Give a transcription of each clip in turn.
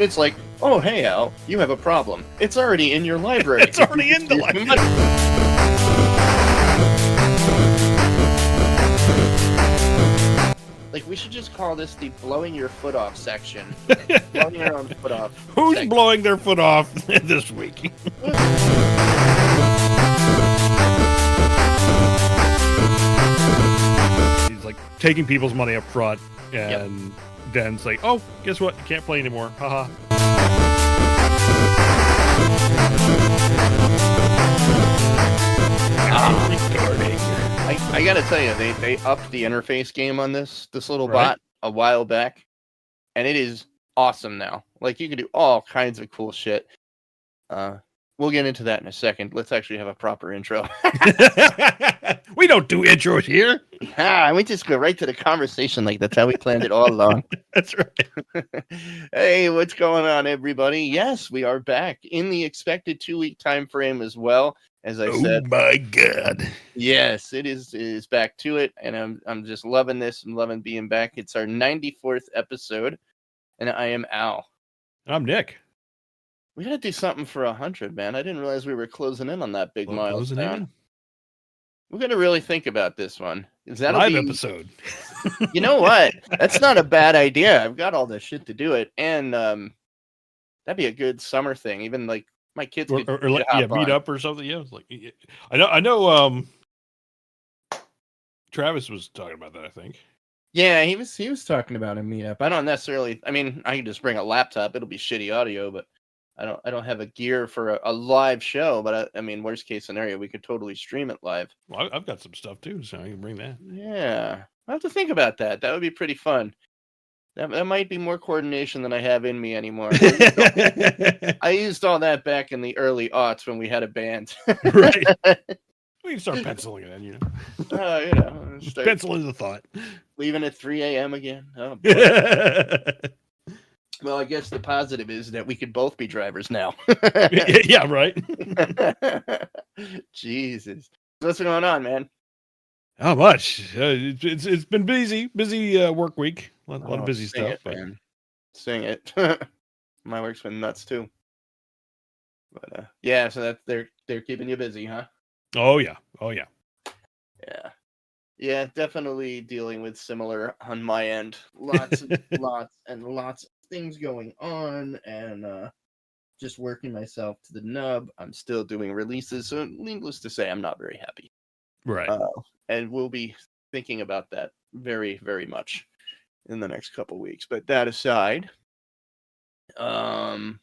And it's like, oh, hey, Al, you have a problem. It's already in your library. It's already in the library. Like, we should just call this the blowing your foot off section. Blowing your own foot off. Who's section. blowing their foot off this week? He's like taking people's money up front and then it's like, oh, guess what? You can't play anymore. Haha. I gotta tell you, they upped the interface game on this little bot a while back, and it is awesome now. Like, you can do all kinds of cool shit. We'll get into that in a second. Let's actually have a proper intro. We don't do intros here. We just go right to the conversation. Like, that's how we planned it all along. That's right. Hey, what's going on, everybody? Yes, we are back in the expected 2-week time frame as well. As I said, oh my god! Yes, it is back to it, and I'm just loving this and loving being back. It's our 94th episode, and I am Al. I'm Nick. We gotta do something for 100, man. I didn't realize we were closing in on that big milestone. We're gonna really think about this one. Is that live episode? You know what? That's not a bad idea. I've got all this shit to do it, and that'd be a good summer thing. Even like. My kids or meet up or something. Yeah, it's like I know. Travis was talking about that. I think. Yeah, he was talking about a meetup. I don't necessarily. I mean, I can just bring a laptop. It'll be shitty audio, but I don't have a gear for a live show. But I mean, worst case scenario, we could totally stream it live. Well, I've got some stuff too, so I can bring that. Yeah, I have to think about that. That would be pretty fun. That might be more coordination than I have in me anymore. I used all that back in the early aughts when we had a band. Right. We can start penciling it in, you know. Pencil is a thought. Leaving at 3 a.m. again. Oh, well, I guess the positive is that we could both be drivers now. Yeah, right. Jesus. What's going on, man? How much? It's been busy work week. A lot of busy stuff. Man. Sing it. My work's been nuts too. But yeah, so they're keeping you busy, huh? Oh yeah. Yeah, definitely dealing with similar on my end. Lots of things going on, and just working myself to the nub. I'm still doing releases, so needless to say, I'm not very happy. Right. And we'll be thinking about that very, very much in the next couple weeks. But that aside, I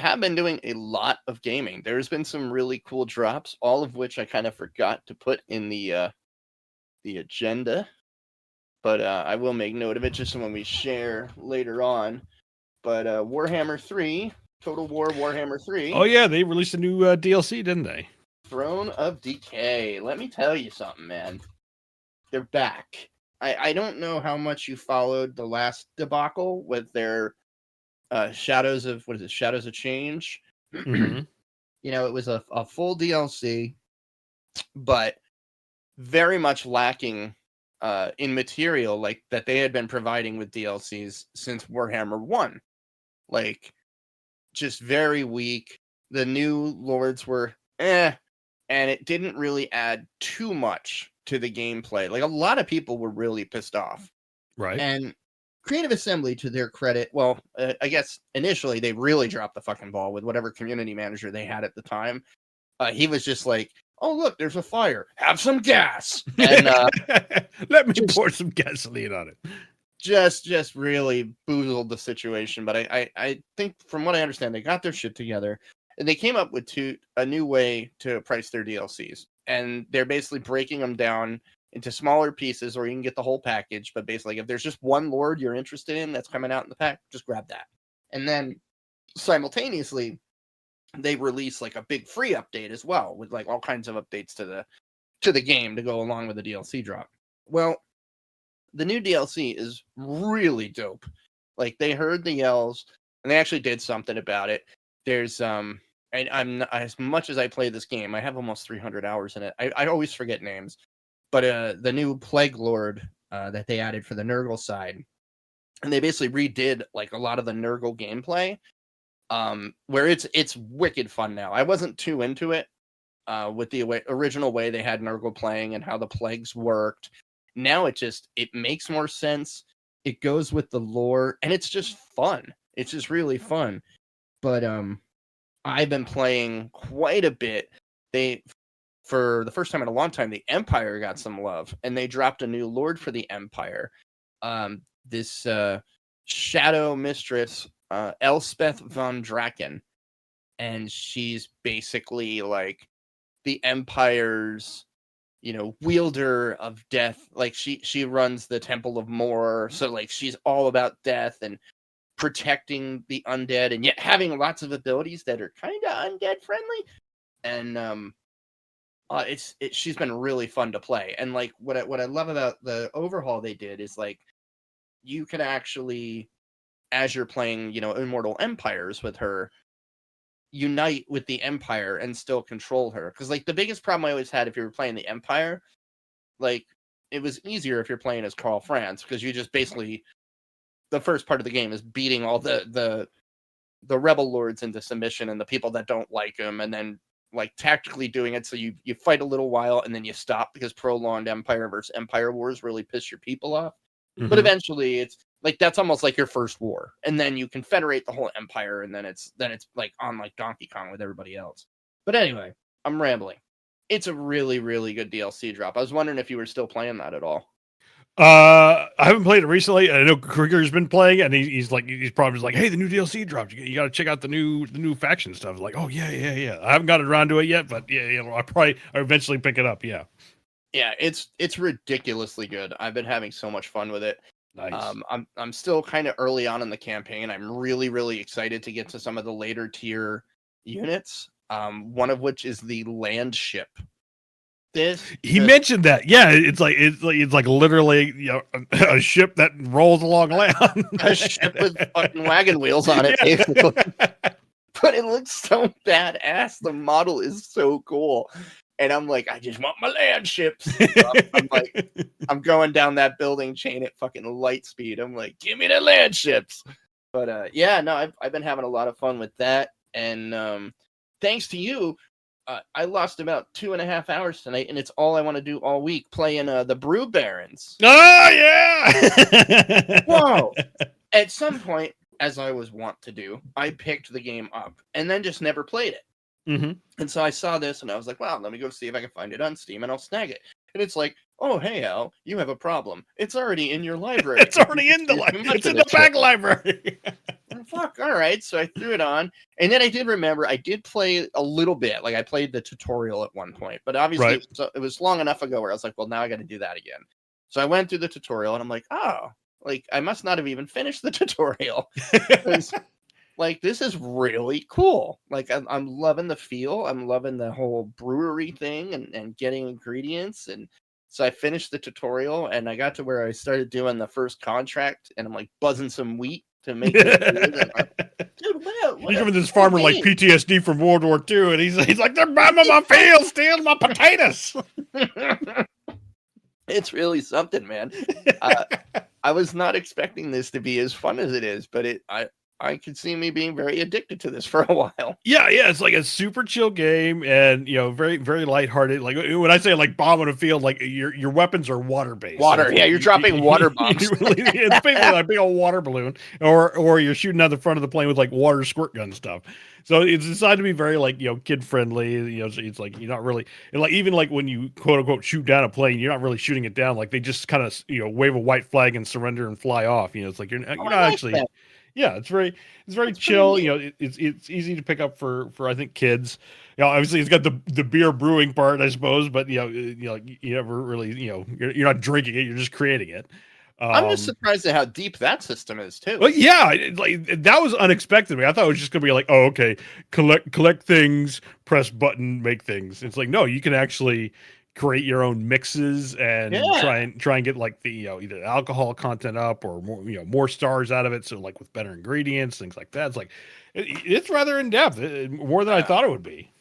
have been doing a lot of gaming. There's been some really cool drops, all of which I kind of forgot to put in the agenda. But I will make note of it just when we share later on. But Warhammer 3, Total War Warhammer 3. Oh yeah, they released a new DLC, didn't they? Throne of Decay. Let me tell you something, man. They're back. I don't know how much you followed the last debacle with their Shadows of Change. Mm-hmm. You know, it was a full DLC, but very much lacking in material like that they had been providing with DLCs since Warhammer 1. Like, just very weak. The new lords were and it didn't really add too much to the gameplay. Like, a lot of people were really pissed off. Right. And Creative Assembly, to their credit, well, I guess initially they really dropped the fucking ball with whatever community manager they had at the time. He was just like, oh, look, there's a fire. Have some gas. And let me pour some gasoline on it. Just really boozled the situation. But I think, from what I understand, they got their shit together. And they came up with a new way to price their DLCs. And they're basically breaking them down into smaller pieces, or you can get the whole package. But basically, if there's just one lord you're interested in that's coming out in the pack, just grab that. And then simultaneously, they release like a big free update as well, with like all kinds of updates to the game to go along with the DLC drop. Well, the new DLC is really dope. Like, they heard the yells and they actually did something about it. There's and I'm not, as much as I play this game, I have almost 300 hours in it. I always forget names, but the new Plague Lord that they added for the Nurgle side and they basically redid like a lot of the Nurgle gameplay, where it's wicked fun now. I wasn't too into it with the original way they had Nurgle playing and how the plagues worked. Now it makes more sense. It goes with the lore, and it's just fun. It's just really fun. But I've been playing quite a bit. For the first time in a long time, the Empire got some love, and they dropped a new lord for the Empire. This Shadow Mistress, Elspeth von Draken, and she's basically like the Empire's, wielder of death. Like she runs the Temple of Mor, so like she's all about death and protecting the undead, and yet having lots of abilities that are kind of undead friendly. And she's been really fun to play. And like what I love about the overhaul they did is like you can actually, as you're playing, Immortal Empires with her, unite with the Empire and still control her. Because like the biggest problem I always had if you were playing the Empire, like it was easier if you're playing as Karl Franz, because you just basically, the first part of the game is beating all the rebel lords into submission and the people that don't like him, and then like tactically doing it so you fight a little while and then you stop, because prolonged Empire versus Empire wars really piss your people off. Mm-hmm. But eventually it's like that's almost like your first war, and then you confederate the whole Empire, and then it's like on like Donkey Kong with everybody else. But anyway, I'm rambling. It's a really, really good DLC drop. I was wondering if you were still playing that at all. I haven't played it recently. I know Krieger's been playing, and he's probably just like, hey, the new DLC dropped. You got to check out the new faction stuff. Like, oh yeah. I haven't gotten around to it yet, but yeah, I'll eventually pick it up. Yeah, it's ridiculously good. I've been having so much fun with it. Nice. I'm still kind of early on in the campaign. I'm really, really excited to get to some of the later tier units. One of which is the land ship. He mentioned that. Yeah, it's like literally a ship that rolls along land. A ship with fucking wagon wheels on it, basically. But it looks so badass. The model is so cool. And I'm like, I just want my land ships. I'm going down that building chain at fucking light speed. I'm like, give me the land ships. But I've been having a lot of fun with that. And thanks to you, I lost about 2.5 hours tonight, and it's all I want to do all week, playing the Brew Barons. Oh, yeah! Whoa! At some point, as I was wont to do, I picked the game up and then just never played it. Mm-hmm. And so I saw this, and I was like, wow, let me go see if I can find it on Steam, and I'll snag it. And it's like, oh, hey, Al, you have a problem. It's already in your library. It's already in the library. It's in the back library. Fuck, all right. So I threw it on, and then I did remember I did play a little bit. Like I played the tutorial at one point, but obviously it was long enough ago where I was like, well, now I got to do that again. So I went through the tutorial, and I'm like, oh, like I must not have even finished the tutorial. Like this is really cool. Like I'm loving the feel. I'm loving the whole brewery thing and getting ingredients. And so I finished the tutorial, and I got to where I started doing the first contract, and I'm like buzzing some wheat to make it. Dude, he's giving this farmer like PTSD from World War II, and he's like, they're bombing my field, stealing my potatoes. It's really something, man. I was not expecting this to be as fun as it is, but I could see me being very addicted to this for a while. Yeah, it's like a super chill game, and very, very lighthearted. Like when I say like bombing a field, like your weapons are water based. Water, so you're dropping water bombs. It's basically like a big old water balloon, or you're shooting out the front of the plane with like water squirt gun stuff. So it's designed to be very like kid friendly. So it's like you're not really, and like even like when you quote unquote shoot down a plane, you're not really shooting it down. Like they just kind of wave a white flag and surrender and fly off. It's like you're not actually. That. Yeah, it's very chill. It's easy to pick up for I think kids. Obviously it's got the beer brewing part, I suppose, but you never really you're not drinking it, you're just creating it. I'm just surprised at how deep that system is too. Well, yeah, that was unexpected. I thought it was just gonna be like, oh, okay, collect things, press button, make things. It's like no, you can actually create your own mixes and try and get like the either alcohol content up or more stars out of it, so like with better ingredients, things like that. It's like it's rather in depth, more than I thought it would be.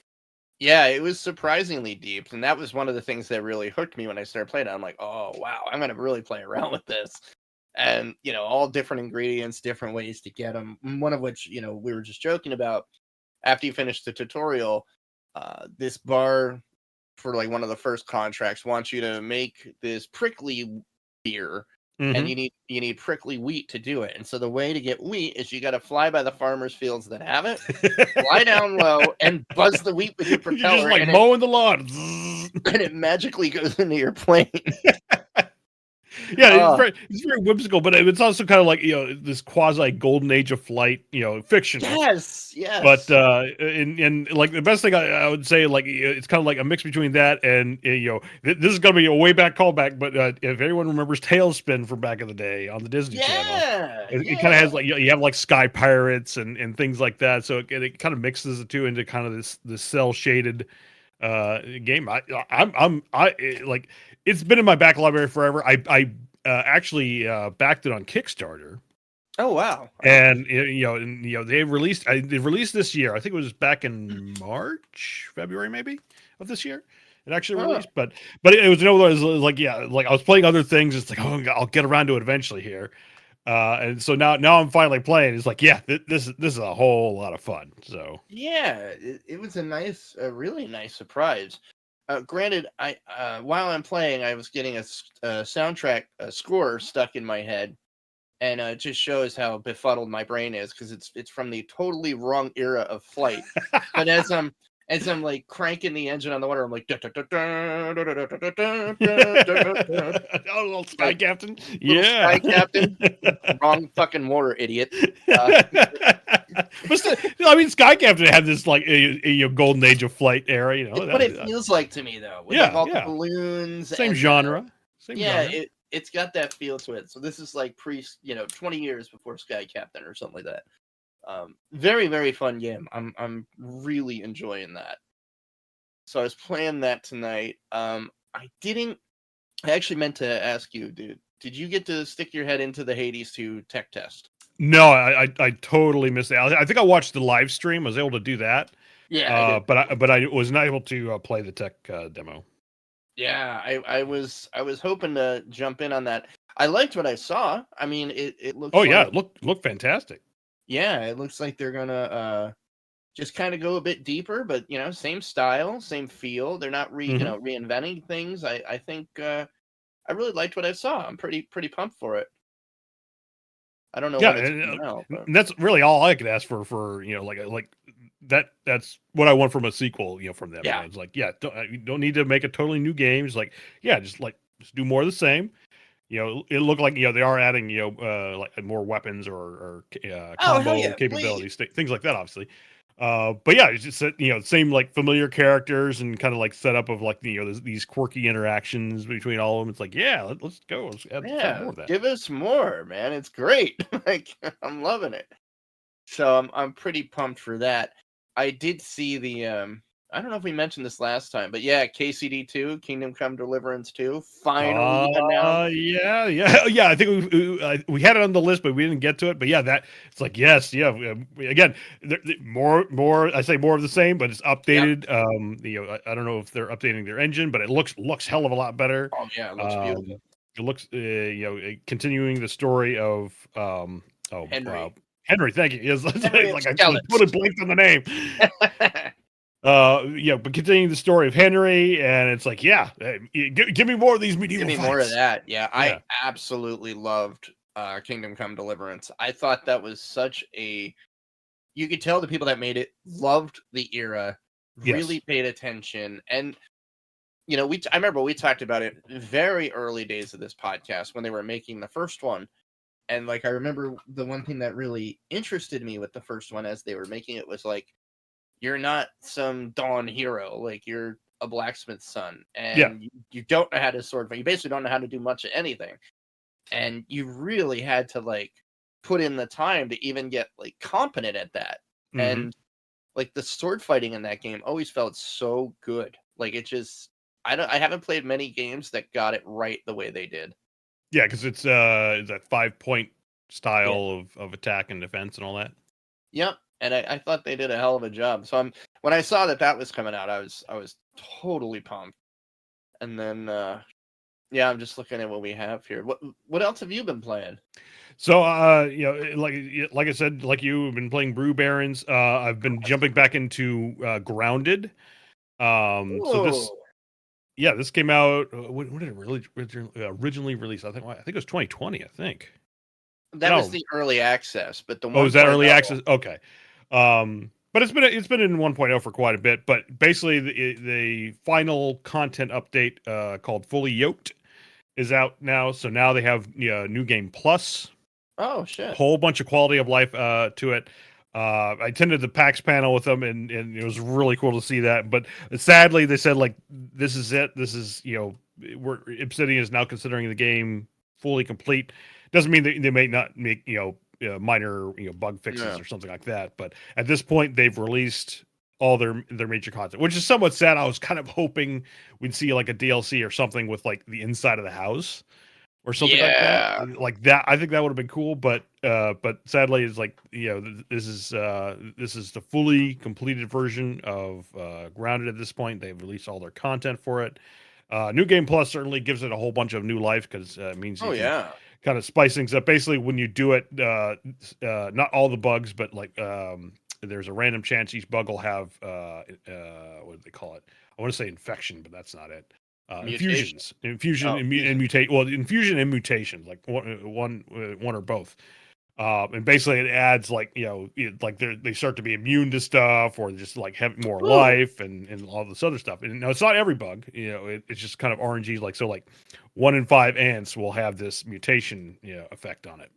Yeah, it was surprisingly deep, and that was one of the things that really hooked me when I started playing it. I'm like, oh wow, I'm gonna really play around with this. and all different ingredients, different ways to get them. One of which we were just joking about. After you finish the tutorial, this bar for like one of the first contracts wants you to make this prickly beer, and Mm-hmm. you need prickly wheat to do it. And so the way to get wheat is you got to fly by the farmers' fields that have it, fly down low, and buzz the wheat with your You're just propeller, like and mowing the lawn. it magically goes into your plane. Yeah, Uh, it's very whimsical, but it's also kind of like this quasi golden age of flight, fictional. yes, But yes. and like the best thing I would say, like it's kind of like a mix between that and this is gonna be a way back callback. But if anyone remembers Tailspin from back in the day on the Disney Channel, Yeah, it kind of yeah. has like you have like Sky Pirates and things like that. So it kind of mixes the two into kind of this cell shaded game. Like it's been in my back library forever. I actually backed it on Kickstarter. Oh wow. And they released this year. I think it was back in March, February, maybe of this year. It actually Huh. released, but it was like like I was playing other things. It's like, oh, I'll get around to it eventually here. And so now I'm finally playing. It's like, yeah, this is a whole lot of fun. So Yeah, it was a really nice surprise. Granted, I while I'm playing, I was getting a soundtrack score stuck in my head, and it just shows how befuddled my brain is because it's from the totally wrong era of flight. But as I'm like cranking the engine on the water, I'm like oh, little Sky like Captain, little yeah. sky captain, wrong fucking water, idiot. Uh, But still, I mean, Sky Captain had this like a golden age of flight era, it's what it feels like to me though, with like yeah, all the yeah, balloons same and genre, same yeah, genre. it's got that feel to it. So this is like 20 years before Sky Captain or something like that. Very, very fun game. I'm really enjoying that. So I was playing that tonight. I actually meant to ask you, dude. Did you get to stick your head into the Hades 2 tech test? No, I totally missed it. I think I watched the live stream. I was able to do that, Yeah, I did. but I was not able to play the tech demo. Yeah, I was hoping to jump in on that. I liked what I saw. I mean, it Oh looks yeah, like look fantastic. yeah, it looks like they're gonna just kind of go a bit deeper, but same style, same feel. They're not Hmm. reinventing things. I think I really liked what I saw. I'm pretty pumped for it. I don't know Yeah, when it's coming out, but and that's really all I could ask for like that. That's what I want from a sequel. From them. yeah, It's like, yeah, you don't need to make a totally new game. It's like, yeah, just do more of the same. It looked like they are adding like more weapons or oh hell combo yeah, please, capabilities, things like that, obviously. But yeah, it's just same like familiar characters and kind of like setup of like these quirky interactions between all of them. It's like, yeah, let's go, let's add yeah, more of that. give us more, man. It's great. Like I'm loving it. So I'm pretty pumped for that. I did see the I don't know if we mentioned this last time, but yeah, KCD2, Kingdom Come Deliverance 2, finally announced. Yeah. I think we had it on the list, but we didn't get to it. But yeah, that it's like, yes, yeah. Again, more. I say more of the same, but it's Yep. updated. I don't know if they're updating their engine, but it looks hell of a lot better. Oh yeah, it looks beautiful. Um, it looks continuing the story of oh wow, Henry. Henry. Thank you. Yes, Henry of like I Skellets. totally blanked on the name. But continuing the story of Henry, and it's like, yeah, give me more of these Give medieval me more of fights. that. Yeah, I Yeah, absolutely loved Kingdom Come Deliverance. I thought that was such a you could tell the people that made it loved the era, really yes, paid attention, and I remember we talked about it very early days of this podcast when they were making the first one, and like I remember the one thing that really interested me with the first one as they were making it was like you're not some dawn hero, like you're a blacksmith's son, yeah. and you don't know how to sword fight. You basically don't know how to do much of anything, and you really had to like put in the time to even get like competent at that. Hmm. And like the sword fighting in that game always felt so good. Like it just I haven't played many games that got it right the way they did. Yeah, because it's that 5 point Yeah. style of attack and defense and all that. Yep. And I thought they did a hell of a job. So when I saw that was coming out, I was totally pumped. And then Yeah, I'm just looking at what we have here. What else have you been playing? So, like I said, like you have been playing Brew Barons. I've been jumping back into Grounded. So this, Oh, yeah, this came out. When did it really originally release? I think it was 2020. I think. that was No, the early access, but the oh, is that early 1.0. access? Okay. But it's been in 1.0 for quite a bit. But basically, the final content update called Fully Yoked is out now. So now they have New Game Plus, Oh shit. whole bunch of quality of life to it. I attended the PAX panel with them, and it was really cool to see that. But sadly, they said like this is it. This is Obsidian is now considering the game fully complete. Doesn't mean that they may not make minor bug fixes Yeah. or something like that. But at this point, they've released all their major content, which is somewhat sad. I was kind of hoping we'd see like a DLC or something with like the inside of the house or something like Yeah. that. Like that, I think that would have been cool. But sadly, it's like this is the fully completed version of Grounded at this point. They've released all their content for it. New Game Plus certainly gives it a whole bunch of new life because it means Oh you can yeah. kind of spice things up. Basically, when you do it, not all the bugs, but like there's a random chance each bug will have what do they call it? I want to say infection, but that's not it. Mutation. Infusion, Oh, and fusion. mutate. Well, infusion and mutations, like one or both. And basically, it adds like like they start to be immune to stuff, or just like have more Ooh. life and all this other stuff. And no, it's not every bug. It's just kind of RNG. Like so, like 1 in 5 ants will have this mutation effect on it.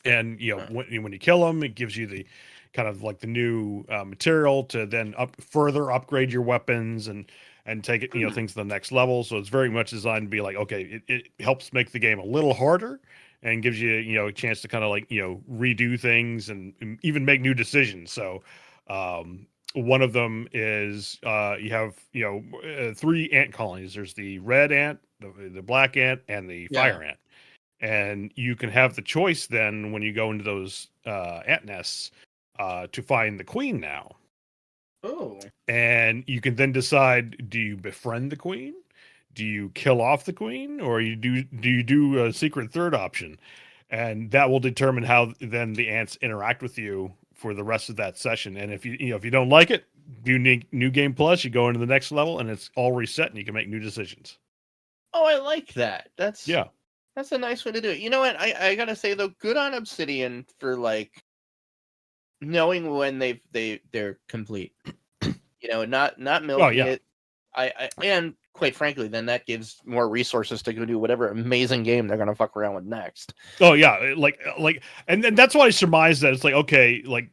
And Huh. when you kill them, it gives you the kind of like the new material to then further upgrade your weapons and take it Hmm. things to the next level. So it's very much designed to be like, okay, it helps make the game a little harder and gives you a chance to kind of like redo things and even make new decisions. So one of them is you have 3 ant colonies. There's the red ant, the black ant, and the Yeah. fire ant. And you can have the choice then when you go into those ant nests to find the queen now. Oh. And you can then decide: do you befriend the queen? Do you kill off the queen, or you do a secret third option? And that will determine how then the ants interact with you for the rest of that session. And if if you don't like it, do new game plus. You go into the next level, and it's all reset, and you can make new decisions. Oh, I like that. Yeah. That's a nice way to do it. You know what? I gotta say though, good on Obsidian for like knowing when they're complete. Not Oh milking yeah. it. And quite frankly, then that gives more resources to go do whatever amazing game they're gonna fuck around with next. Oh yeah, and that's why I surmise that it's like okay, like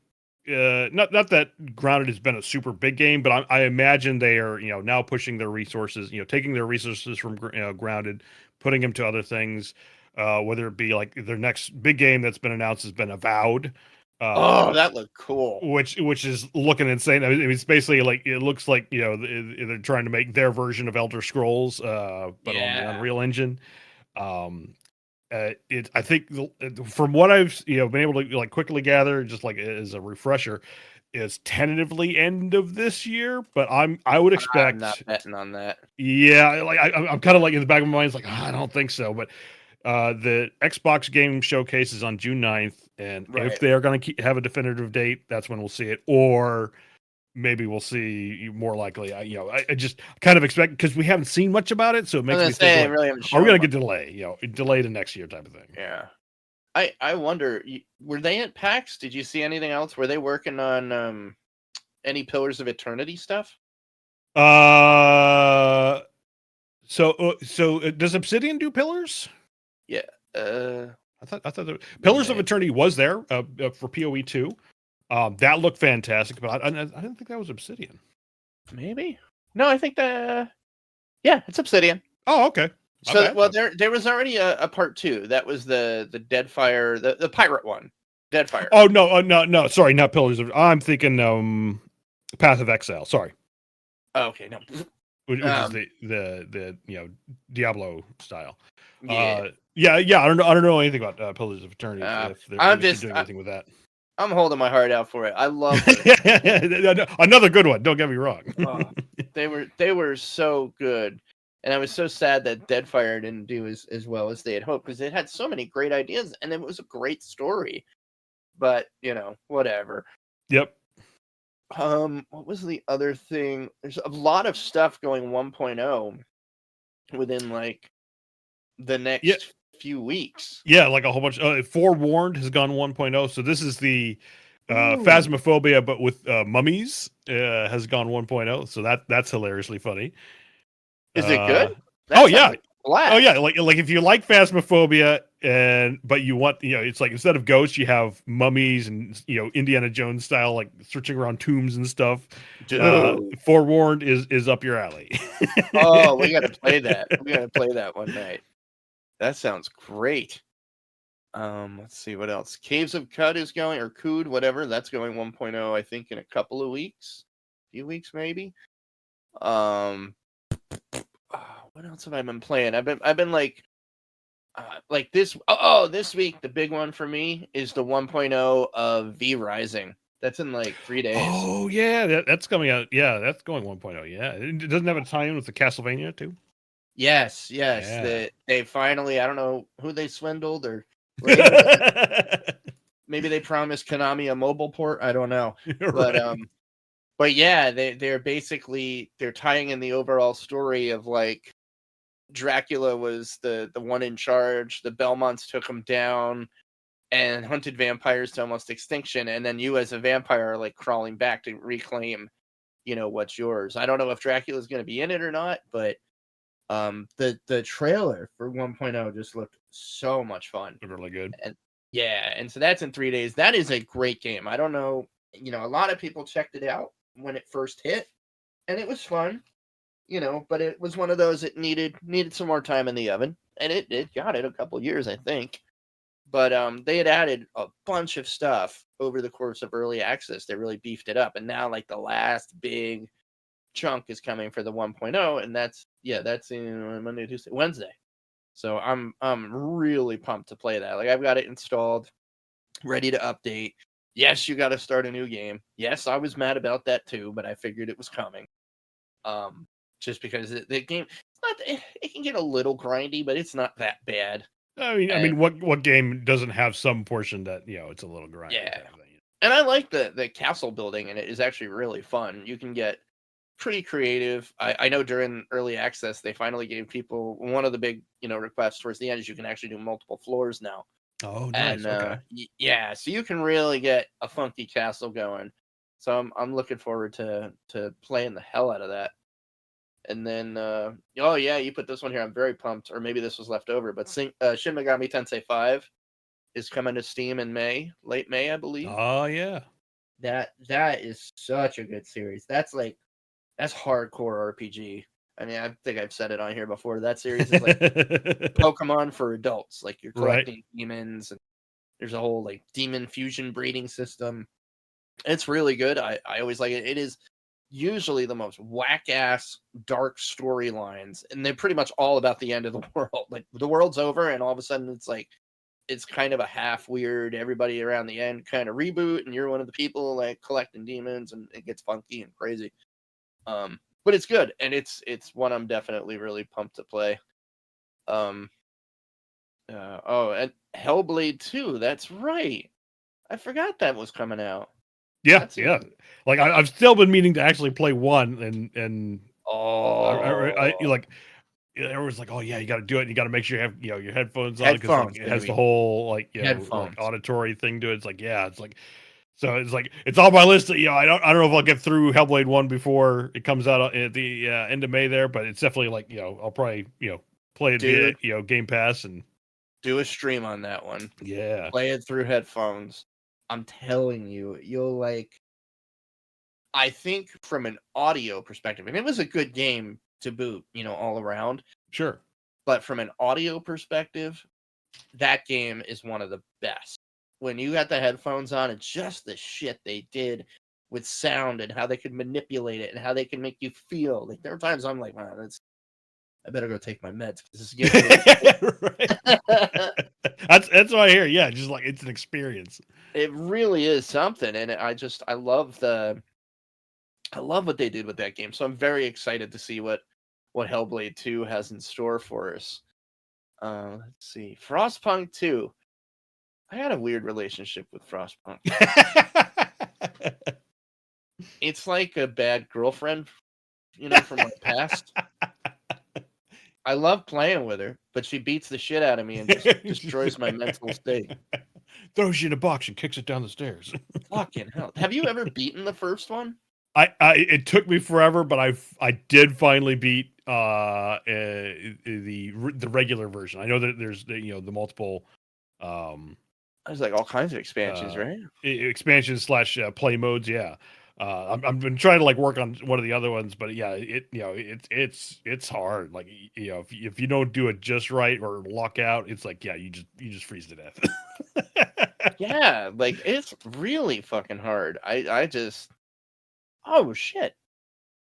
not that Grounded has been a super big game, but I imagine they are now pushing their resources, taking their resources from Grounded, putting them to other things, whether it be like their next big game that's been announced has been Avowed, Oh, uh, that looked cool. which is looking insane. I mean, it's basically like it looks like they're trying to make their version of Elder Scrolls, but on the Yeah. Unreal Engine. Um, I think from what I've been able to like quickly gather, just like as a refresher, is tentatively end of this year. But I would I'm not expect, betting on that. yeah, like I'm kind of like in the back of my mind, it's like I don't think so. But the Xbox Game Showcase is on June 9th, and if Right. they are going to have a definitive date, that's when we'll see it. Or maybe we'll see more likely. I just kind of expect because we haven't seen much about it, so it I was makes gonna me think say I like, really haven't are we shown going to much. get delay to next year type of thing? Yeah. I wonder, were they at PAX? Did you see anything else? Were they working on any Pillars of Eternity stuff? Uh, so does Obsidian do Pillars? Yeah. I thought They Pillars of may. Eternity was there for PoE 2. That looked fantastic, but I didn't think that was Obsidian. Maybe. No, I think yeah, it's Obsidian. Oh, okay. My So, bad. well, there was already a part 2. That was the Deadfire, the pirate one. Deadfire. Oh no, sorry, not Pillars of. I'm thinking Path of Exile. Sorry, Oh, okay, no. which is Um, the Diablo style. yeah. Yeah. I don't know anything about Pillars of Eternity. If they're I'm doing anything with that. I'm holding my heart out for it. I love it. Another good one. Don't get me wrong. They were so good. And I was so sad that Deadfire didn't do as well as they had hoped, because it had so many great ideas and it was a great story. But, whatever. Yep. What was the other thing? There's a lot of stuff going 1.0 within like the next few weeks. Yeah, like a whole bunch. Forewarned has gone 1.0. So this is the Ooh. Phasmophobia, but with mummies, has gone 1.0. So that's hilariously funny. Is it good? Oh yeah. Blast. Oh yeah, like if you like Phasmophobia but you want, it's like instead of ghosts you have mummies and Indiana Jones style, like searching around tombs and stuff. Forewarned is up your alley. Oh, we got to play that. We got to play that one night. That sounds great. Let's see what else. Caves of Cud is going, or Cood, whatever. That's going 1.0, I think, in a couple of weeks, few weeks maybe. What else have I been playing? I've been like this. This week the big one for me is the 1.0 of V Rising. That's in like 3 days. Oh yeah, that's coming out. Yeah, that's going 1.0. Yeah, it doesn't have a tie-in with the Castlevania too. Yes. Yeah. They finally. I don't know who they swindled or. Maybe they promised Konami a mobile port. I don't know, Right. but yeah, they're basically tying in the overall story of like Dracula was the one in charge. The Belmonts took him down and hunted vampires to almost extinction, and then you as a vampire are like crawling back to reclaim, what's yours. I don't know if Dracula's going to be in it or not, but the trailer for 1.0 just looked so much fun. Really good. And so that's in 3 days. That is a great game. I don't know, a lot of people checked it out when it first hit, and it was fun, but it was one of those that needed some more time in the oven, and it got it a couple years, I think. But they had added a bunch of stuff over the course of early access. They really beefed it up, and now like the last big chunk is coming for the 1.0, and that's in Monday, Tuesday, Wednesday. So I'm really pumped to play that. Like I've got it installed, ready to update. Yes, you got to start a new game. Yes, I was mad about that too, but I figured it was coming. Just because the game, it can get a little grindy, but it's not that bad. I mean, what game doesn't have some portion that it's a little grindy? Yeah, and I like the castle building, and it is actually really fun. You can get pretty creative. I know during early access they finally gave people one of the big requests towards the end is you can actually do multiple floors now. Oh, nice. And okay. Yeah, so you can really get a funky castle going. So I'm looking forward to playing the hell out of that. And then oh yeah, you put this one here. I'm very pumped. Or maybe this was left over, but Shin Megami Tensei 5 is coming to Steam in late May, I believe. Oh yeah. That is such a good series. That's hardcore RPG. I mean, I think I've said it on here before. That series is like Pokemon for adults. Like you're collecting demons, and there's a whole like demon fusion breeding system. It's really good. I always like it. It is usually the most whack-ass dark storylines, and they're pretty much all about the end of the world. Like the world's over, and all of a sudden it's like it's kind of a half weird, everybody around the end kind of reboot, and you're one of the people like collecting demons, and it gets funky and crazy. But it's good, and it's one I'm definitely really pumped to play. And Hellblade 2, that's right. I forgot that was coming out. Yeah. Like I've still been meaning to actually play one, and I like everyone's like, oh yeah, you got to do it. You got to make sure you have your headphones on because it has the whole like like auditory thing to it. It's like it's like. So it's like it's on my list. That, I don't know if I'll get through Hellblade 1 before it comes out at the end of May there, but it's definitely like I'll probably play it via Game Pass and do a stream on that one. Yeah, play it through headphones. I'm telling you, you'll like. I think from an audio perspective, and it was a good game to boot, all around. Sure, but from an audio perspective, that game is one of the best. When you got the headphones on and just the shit they did with sound and how they could manipulate it and how they can make you feel. Like there are times I'm like, man, I better go take my meds because this is getting That's what I hear. Yeah, just like it's an experience. It really is something, and I love what they did with that game. So I'm very excited to see what what Hellblade 2 has in store for us. Let's see. Frostpunk 2. I had a weird relationship with Frostpunk. It's like a bad girlfriend, from my past. I love playing with her, but she beats the shit out of me and just destroys my mental state. Throws you in a box and kicks it down the stairs. Fucking hell. Have you ever beaten the first one? It took me forever, but I did finally beat the regular version. I know that there's the multiple There's like all kinds of expansions, right? Expansions / play modes. Yeah. I've been trying to like work on one of the other ones, but yeah, it's hard. Like if you don't do it just right or lock out, it's like you just freeze to death. Yeah, like it's really fucking hard. I just oh shit.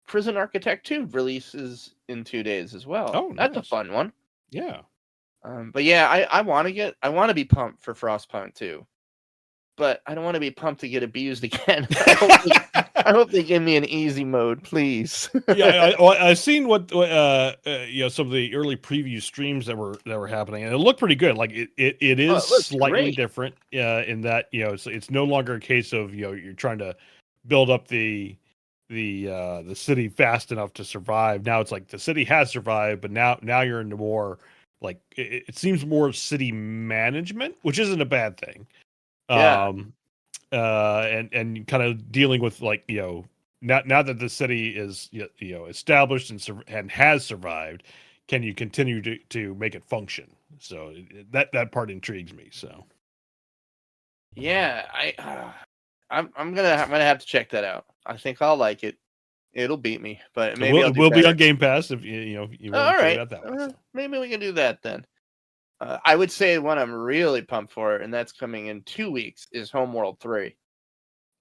Prison Architect 2 releases in 2 days as well. Oh, that's nice. a fun one. Yeah. But yeah, I want to be pumped for Frostpunk 2. But I don't want to be pumped to get abused again. I hope they give me an easy mode, please. Yeah, I've seen what some of the early preview streams that were happening, and it looked pretty good. Like it is slightly great. different in that it's no longer a case of you're trying to build up the city fast enough to survive. Now it's like the city has survived, but now you're into more like it seems more city management, which isn't a bad thing. Yeah. And kind of dealing with like now that the city is established and has survived, can you continue to make it function? So that part intrigues me. So yeah, I'm gonna have to check that out. I think I'll like it. It'll beat me, but maybe it will be on Game Pass if you want to check out that one. So. Maybe we can do that then. I would say one I'm really pumped for, and that's coming in 2 weeks, is Homeworld 3.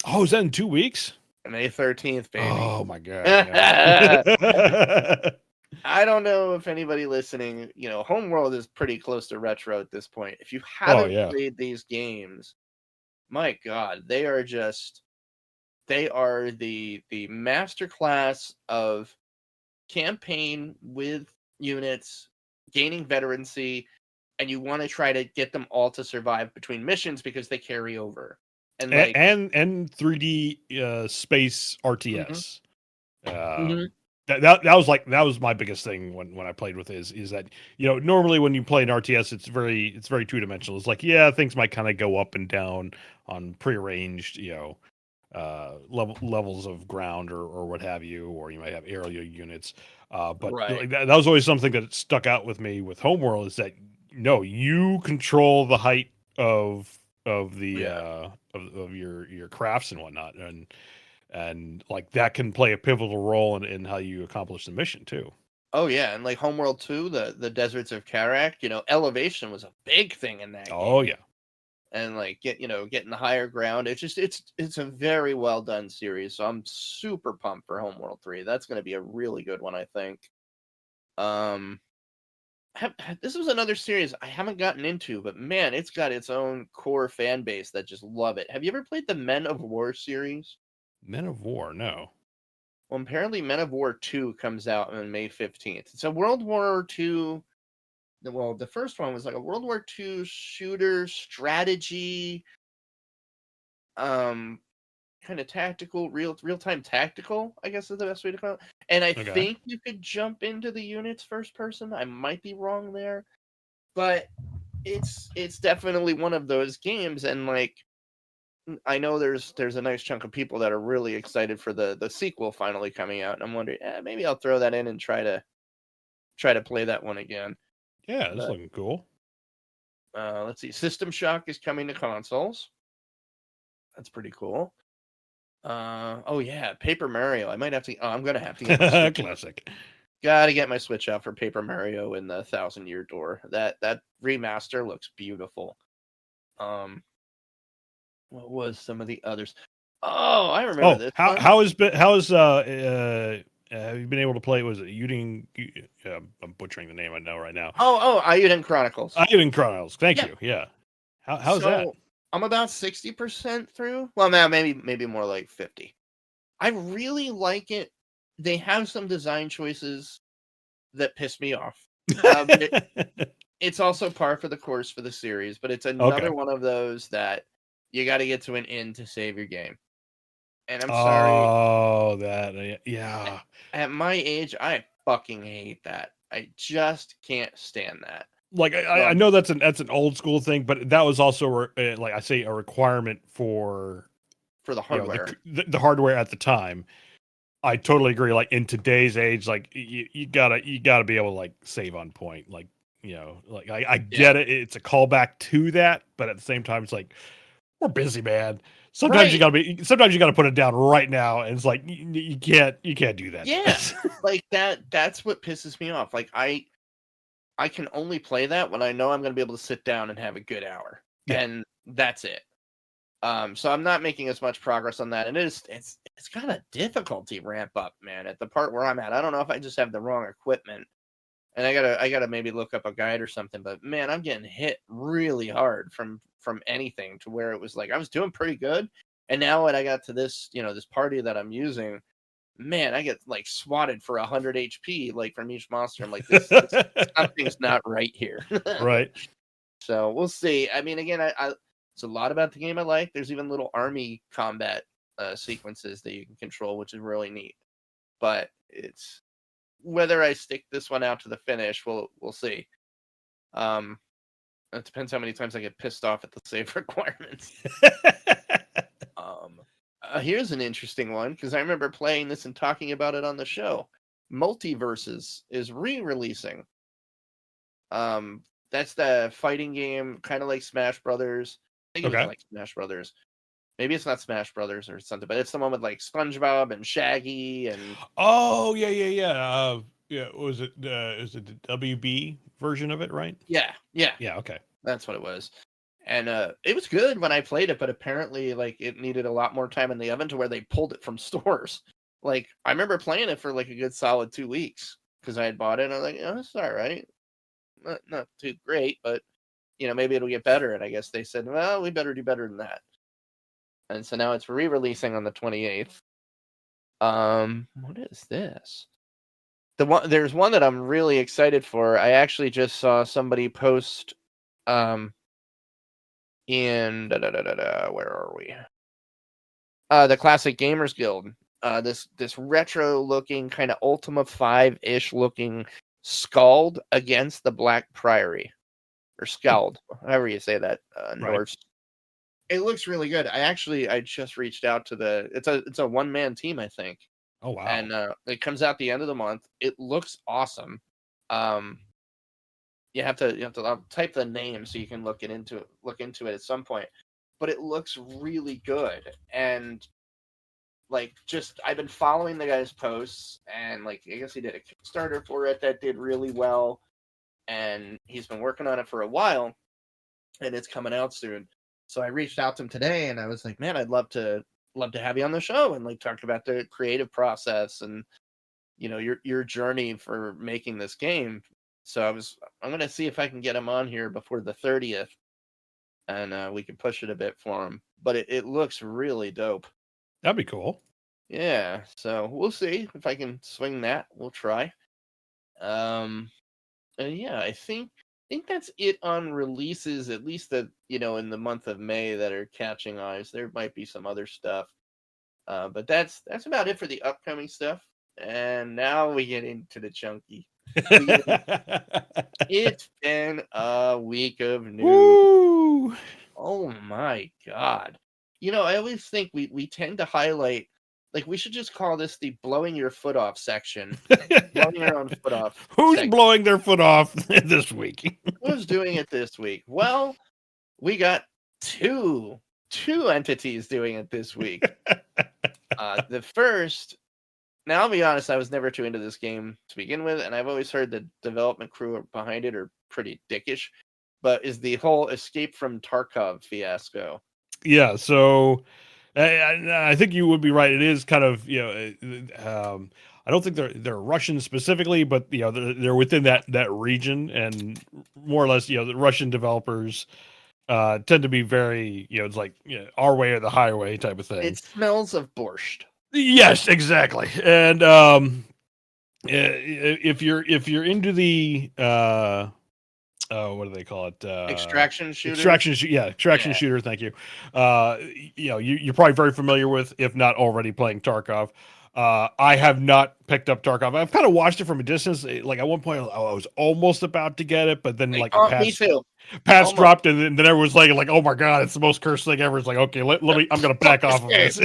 Oh, is that in 2 weeks? May 13th, baby. Oh my god! I don't know if anybody listening, Homeworld is pretty close to retro at this point. If you haven't played these games, my god, they are the masterclass of campaign with units, gaining veterancy, and you want to try to get them all to survive between missions because they carry over. And 3D space RTS. That was my biggest thing when I played with it is that normally when you play an RTS it's very 2-dimensional. It's like things might kind of go up and down on prearranged levels of ground or what have you, or you might have aerial units. But right. that was always something that stuck out with me with Homeworld is that you control the height of the of your crafts and whatnot, and like that can play a pivotal role in how you accomplish the mission too. Oh yeah, and like Homeworld 2, the deserts of Karak, elevation was a big thing in that game. Oh yeah. And like getting the higher ground. It's a very well done series. So I'm super pumped for Homeworld 3. That's going to be a really good one, I think. This was another series I haven't gotten into, but man, it's got its own core fan base that just love it. Have you ever played the Men of War series? Men of War, no. Well, apparently Men of War 2 comes out on May 15th. It's a World War II. Well, the first one was like a World War II shooter strategy, kind of tactical, real-time tactical, I guess is the best way to call it. And I think you could jump into the units first person. I might be wrong there, but it's definitely one of those games. And like, I know there's a nice chunk of people that are really excited for the sequel finally coming out. And I'm wondering, maybe I'll throw that in and try to play that one again. Yeah, that's looking cool. Let's see. System Shock is coming to consoles. That's pretty cool. Oh yeah, Paper Mario. I might have to. I'm gonna have to get my Switch. Classic. Gotta get my Switch out for Paper Mario and the 1,000-Year Door. That remaster looks beautiful. What was some of the others? Oh, I remember this. How have you been able to play? Was it Euden? I'm butchering the name I know right now. Oh, Euden Chronicles. Euden Chronicles. Thank you. Yeah. How's that? I'm about 60% through. Well, now maybe more like 50. I really like it. They have some design choices that pissed me off. But it's also par for the course for the series, but it's another one of those that you got to get to an end to save your game. And I'm sorry. Oh, yeah. At my age, I fucking hate that. I just can't stand that. Like I know that's an old school thing, but that was also like I say a requirement for the hardware. The hardware at the time. I totally agree. Like in today's age, like you gotta be able to like save on point. Like like I get it. It's a callback to that, but at the same time, it's like we're busy, man. Sometimes you gotta put it down right now, and it's like you can't do that. Yeah, like that's what pisses me off. Like I can only play that when I know I'm gonna be able to sit down and have a good hour, and that's it. So I'm not making as much progress on that, and it's got a difficulty ramp up, man. At the part where I'm at, I don't know if I just have the wrong equipment, and I gotta maybe look up a guide or something. But man, I'm getting hit really hard from anything to where it was like I was doing pretty good, and now when I got to this, this party that I'm using, man, I get like swatted for 100 HP like from each monster. I'm like, this something's not right here. Right. So we'll see. I mean, again, I it's a lot about the game I like. There's even little army combat sequences that you can control, which is really neat. But it's whether I stick this one out to the finish, we'll see. It depends how many times I get pissed off at the save requirements. Here's an interesting one because I remember playing this and talking about it on the show. Multiverses is re-releasing. That's the fighting game, kind of like Smash Brothers. I think it was like Smash Brothers. Maybe it's not Smash Brothers or something, but it's the one with like SpongeBob and Shaggy and. Oh yeah. Was it is it the WB version of it, right? Yeah. Okay, that's what it was, and it was good when I played it, but apparently like it needed a lot more time in the oven to where they pulled it from stores. Like I remember playing it for like a good solid 2 weeks because I had bought it, and I was like, oh, it's all right, not too great, but maybe it'll get better. And I guess they said, well, we better do better than that. And so now it's re-releasing on the 28th. What is this? There's one that I'm really excited for. I actually just saw somebody post in where are we? The Classic Gamers Guild. This retro looking kind of Ultima 5-ish looking Scald against the Black Priory. Or Scald, however you say that, Norse. It looks really good. I just reached out to it's a one-man team, I think. Oh wow. And it comes out the end of the month. It looks awesome. You have to type the name so you can look into it at some point. But it looks really good. And like I've been following the guy's posts, and like I guess he did a Kickstarter for it that did really well. And he's been working on it for a while, and it's coming out soon. So I reached out to him today, and I was like, "Man, I'd love to have you on the show and like talk about the creative process and your journey for making this game." So I'm gonna see if I can get him on here before the 30th, and we can push it a bit for him. But it looks really dope. That'd be cool. Yeah. So we'll see if I can swing that. We'll try. And yeah, I think that's it on releases, at least that in the month of May that are catching eyes. There might be some other stuff, but that's about it for the upcoming stuff. And now we get into the chunky. It's been a week of news. Woo! Oh my god! I always think we tend to highlight. Like, we should just call this the blowing your foot off section. Blowing your own foot off. Who's blowing their foot off this week? Who's doing it this week? Well, we got two entities doing it this week. The first, now I'll be honest, I was never too into this game to begin with, and I've always heard the development crew behind it are pretty dickish, but is the whole Escape from Tarkov fiasco. Yeah, so I think you would be right. It is kind of I don't think they're Russian specifically, but they're within that region, and more or less the Russian developers tend to be very it's like our way or the highway type of thing. It smells of borscht. Yes, exactly. And if you're into the what do they call it? Extraction shooter. Extraction shooter. Thank you. You're probably very familiar with, if not already playing Tarkov. I have not picked up Tarkov. I've kind of watched it from a distance. Like at one point, I was almost about to get it, but then like me too. Patch dropped, and then everyone's like, oh my god, it's the most cursed thing ever. It's like, okay, let me. I'm gonna back off of this.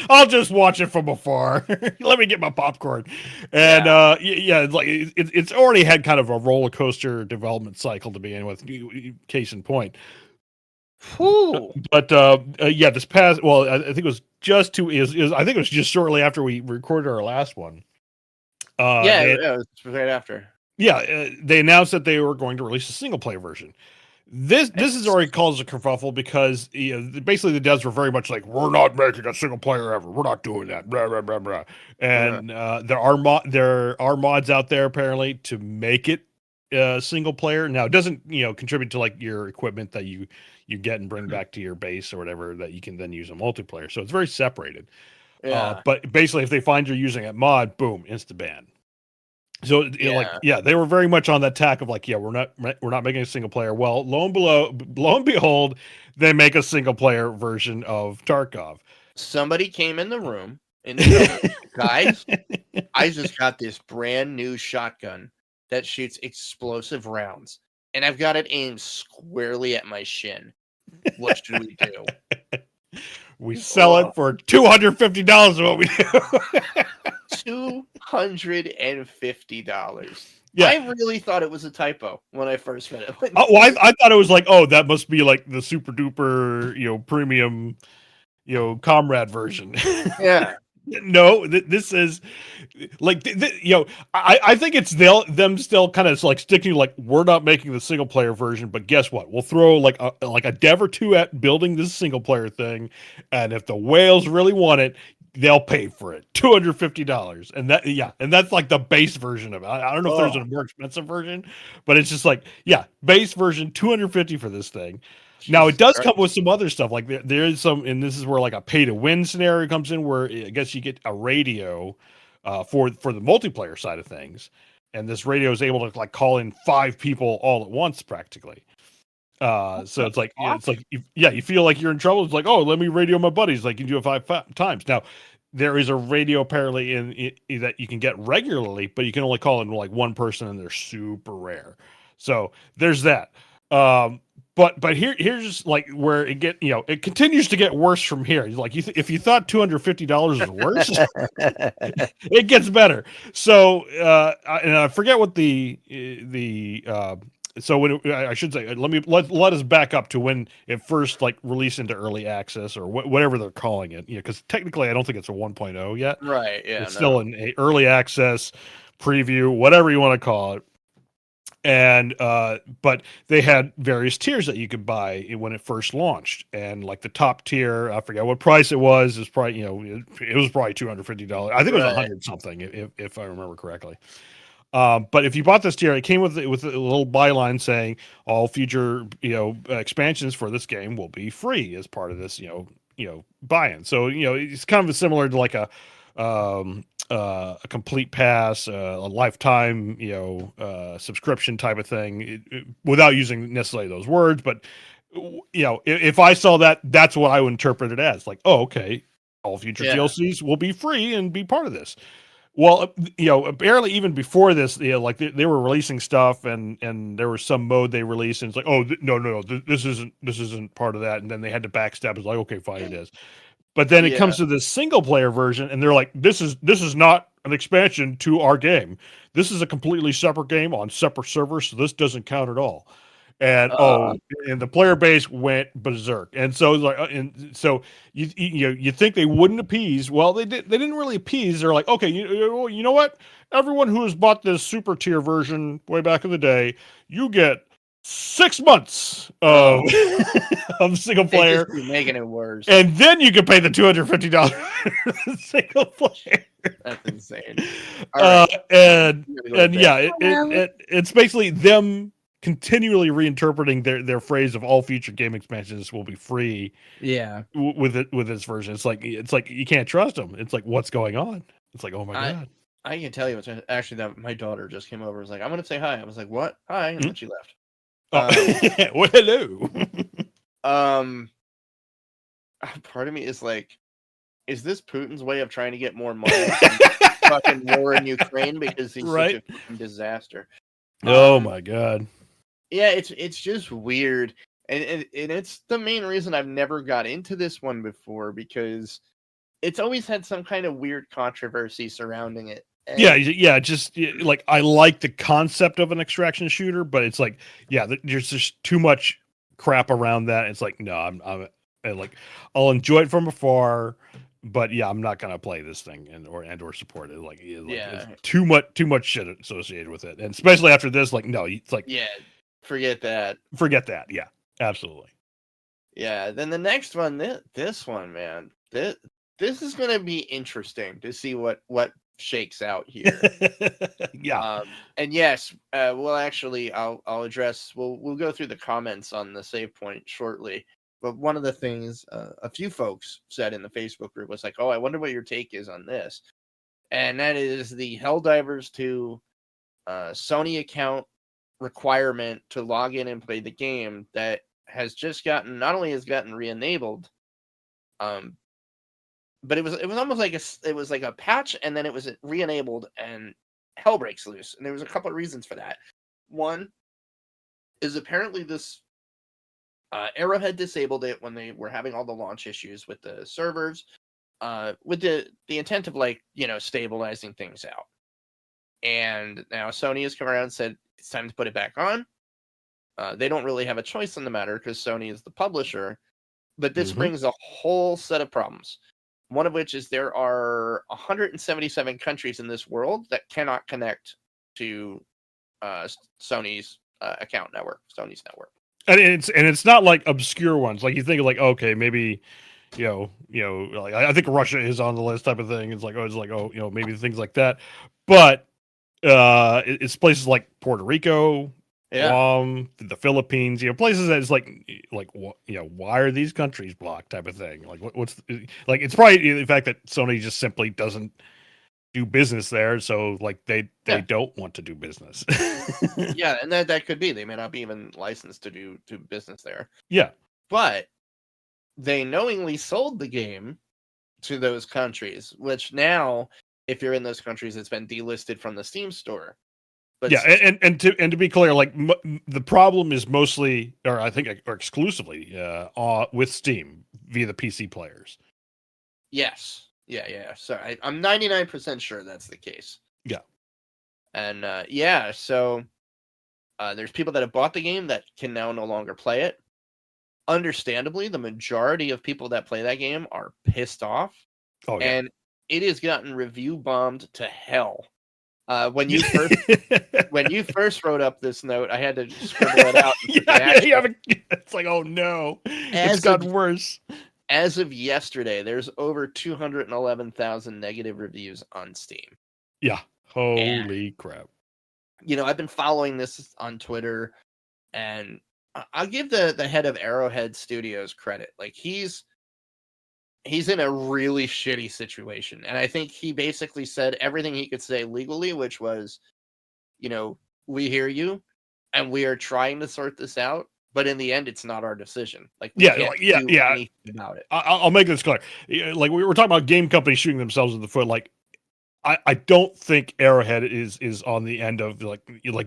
I'll just watch it from afar. Let me get my popcorn. And it's like it's already had kind of a roller coaster development cycle to begin with. Case in point. But this past, well, I think it was just I think it was just shortly after we recorded our last one. It was right after. Yeah, they announced that they were going to release a single player version. This is already caused a kerfuffle because basically the devs were very much like, we're not making a single player ever. We're not doing that. Blah, blah, blah, blah. And there are mods out there apparently to make it single player. Now it doesn't contribute to like your equipment that you get and bring back to your base or whatever that you can then use in multiplayer. So it's very separated. But basically, if they find you're using a mod, boom, insta ban. So they were very much on that tack of like, we're not making a single player. Well, lo and behold, they make a single player version of Tarkov. Somebody came in the room and said, guys, I just got this brand new shotgun that shoots explosive rounds, and I've got it aimed squarely at my shin. What should we do? We sell it for $250. What we do. $250. Yeah. I really thought it was a typo when I first read it. I thought it was like, that must be like the super duper, premium, comrade version. Yeah. No, this is like, I think it's them still kind of like sticking to like, we're not making the single player version, but guess what? We'll throw like a dev or two at building this single player thing, and if the whales really want it, they'll pay for it. $250. And that's like the base version of it. I don't know if there's a more expensive version, but it's just like, base version, $250 for this thing. Now it does come with some other stuff. Like there is some, and this is where like a pay to win scenario comes in, where I guess you get a radio for the multiplayer side of things, and this radio is able to like call in 5 people all at once practically. So it's like you feel like you're in trouble. It's like, let me radio my buddies. Like you do it 5 times. Now there is a radio apparently in that you can get regularly, but you can only call in like one person, and they're super rare. So there's that. But here's like where it continues to get worse from here. Like if you thought $250 was worse, it gets better. So and I forget what so when I should say, let us back up to when it first like released into early access or whatever they're calling it. Because technically I don't think it's a 1.0 yet. Right. Yeah. It's still an early access preview, whatever you want to call it. And but they had various tiers that you could buy when it first launched, and like the top tier, I forget what price it was. Is probably it was probably $250. I think it was 100 something if I remember correctly. But if you bought this tier, it came with a little byline saying all future expansions for this game will be free as part of this buy-in. So it's kind of similar to like a complete pass, a lifetime, subscription type of thing, without using necessarily those words. But if I saw that, that's what I would interpret it as. Like, okay, all future DLCs will be free and be part of this. Well, apparently even before this, like they were releasing stuff, and there was some mode they released, and it's like, no, this isn't part of that, and then they had to backstep. It's like, okay, fine, it is. But then it comes to this single player version, and they're like, this is not an expansion to our game. This is a completely separate game on separate servers, so this doesn't count at all. And and the player base went berserk. And so you think they wouldn't appease? Well, they didn't really appease. They're like, okay, you know what? Everyone who has bought this super tier version way back in the day, you get 6 months of single player, making it worse, and then you can pay the $250 single player. That's insane. Right. It's basically them continually reinterpreting their phrase of all future game expansions will be free. Yeah, with this version, it's like you can't trust them. It's like, what's going on? It's like, oh my god. I can tell you, it's actually that my daughter just came over and was like, I'm going to say hi. I was like, what? Hi. And then she left. Oh, well, hello. Part of me is like, is this Putin's way of trying to get more money from fucking war in Ukraine because he's such a fucking disaster? Oh my god. Yeah, it's just weird. And it's the main reason I've never got into this one before, because it's always had some kind of weird controversy surrounding it. And just like, I like the concept of an extraction shooter, but it's like, there's just too much crap around that. It's like, no, I'm like, I'll enjoy it from afar, but I'm not gonna play this thing or support it. Like, it's too much shit associated with it, and especially after this, like, no, it's like, forget that. Yeah, absolutely. Yeah. Then the next one, this one, man, this is gonna be interesting to see what shakes out here. And yes, well, actually, I'll address. We'll go through the comments on the save point shortly. But one of the things a few folks said in the Facebook group was like, "Oh, I wonder what your take is on this," and that is the Helldivers 2 Sony account requirement to log in and play the game that has just not only has gotten re-enabled, but it was almost like it was like a patch, and then it was re-enabled and hell breaks loose. And there was a couple of reasons for that. One is apparently this Arrowhead disabled it when they were having all the launch issues with the servers, with the intent of, like, stabilizing things out. And now Sony has come around and said it's time to put it back on. They don't really have a choice on the matter because Sony is the publisher, but this brings a whole set of problems. One of which is there are 177 countries in this world that cannot connect to Sony's account network, Sony's network. And it's not like obscure ones. Like, you think of, like, okay, maybe, like, I think Russia is on the list type of thing. It's like, maybe things like that. But it's places like Puerto Rico, Guam, the Philippines, places that is like, why are these countries blocked type of thing? Like, what's like, it's probably the fact that Sony just simply doesn't do business there, so like they don't want to do business. Yeah, and that could be, they may not be even licensed to do business there. Yeah, but they knowingly sold the game to those countries, which now, if you're in those countries, it's been delisted from the Steam store. But and to be clear, like, the problem is mostly, or I think, or exclusively, with Steam via the PC players. Yes. Yeah. So I'm 99% sure that's the case. Yeah. And so there's people that have bought the game that can now no longer play it. Understandably, the majority of people that play that game are pissed off. Oh, yeah. And it has gotten review bombed to hell. When you first wrote up this note, I had to scribble it out. It's like, oh no, it's gotten worse. As of yesterday, there's over 211,000 negative reviews on Steam. Yeah, holy crap. I've been following this on Twitter, and I'll give the head of Arrowhead Studios credit. Like, he's in a really shitty situation. And I think he basically said everything he could say legally, which was, we hear you and we are trying to sort this out, but in the end, it's not our decision. Like, we can't do anything about it. I'll make this clear. Like, we were talking about game companies shooting themselves in the foot. Like, I don't think Arrowhead is on the end of, like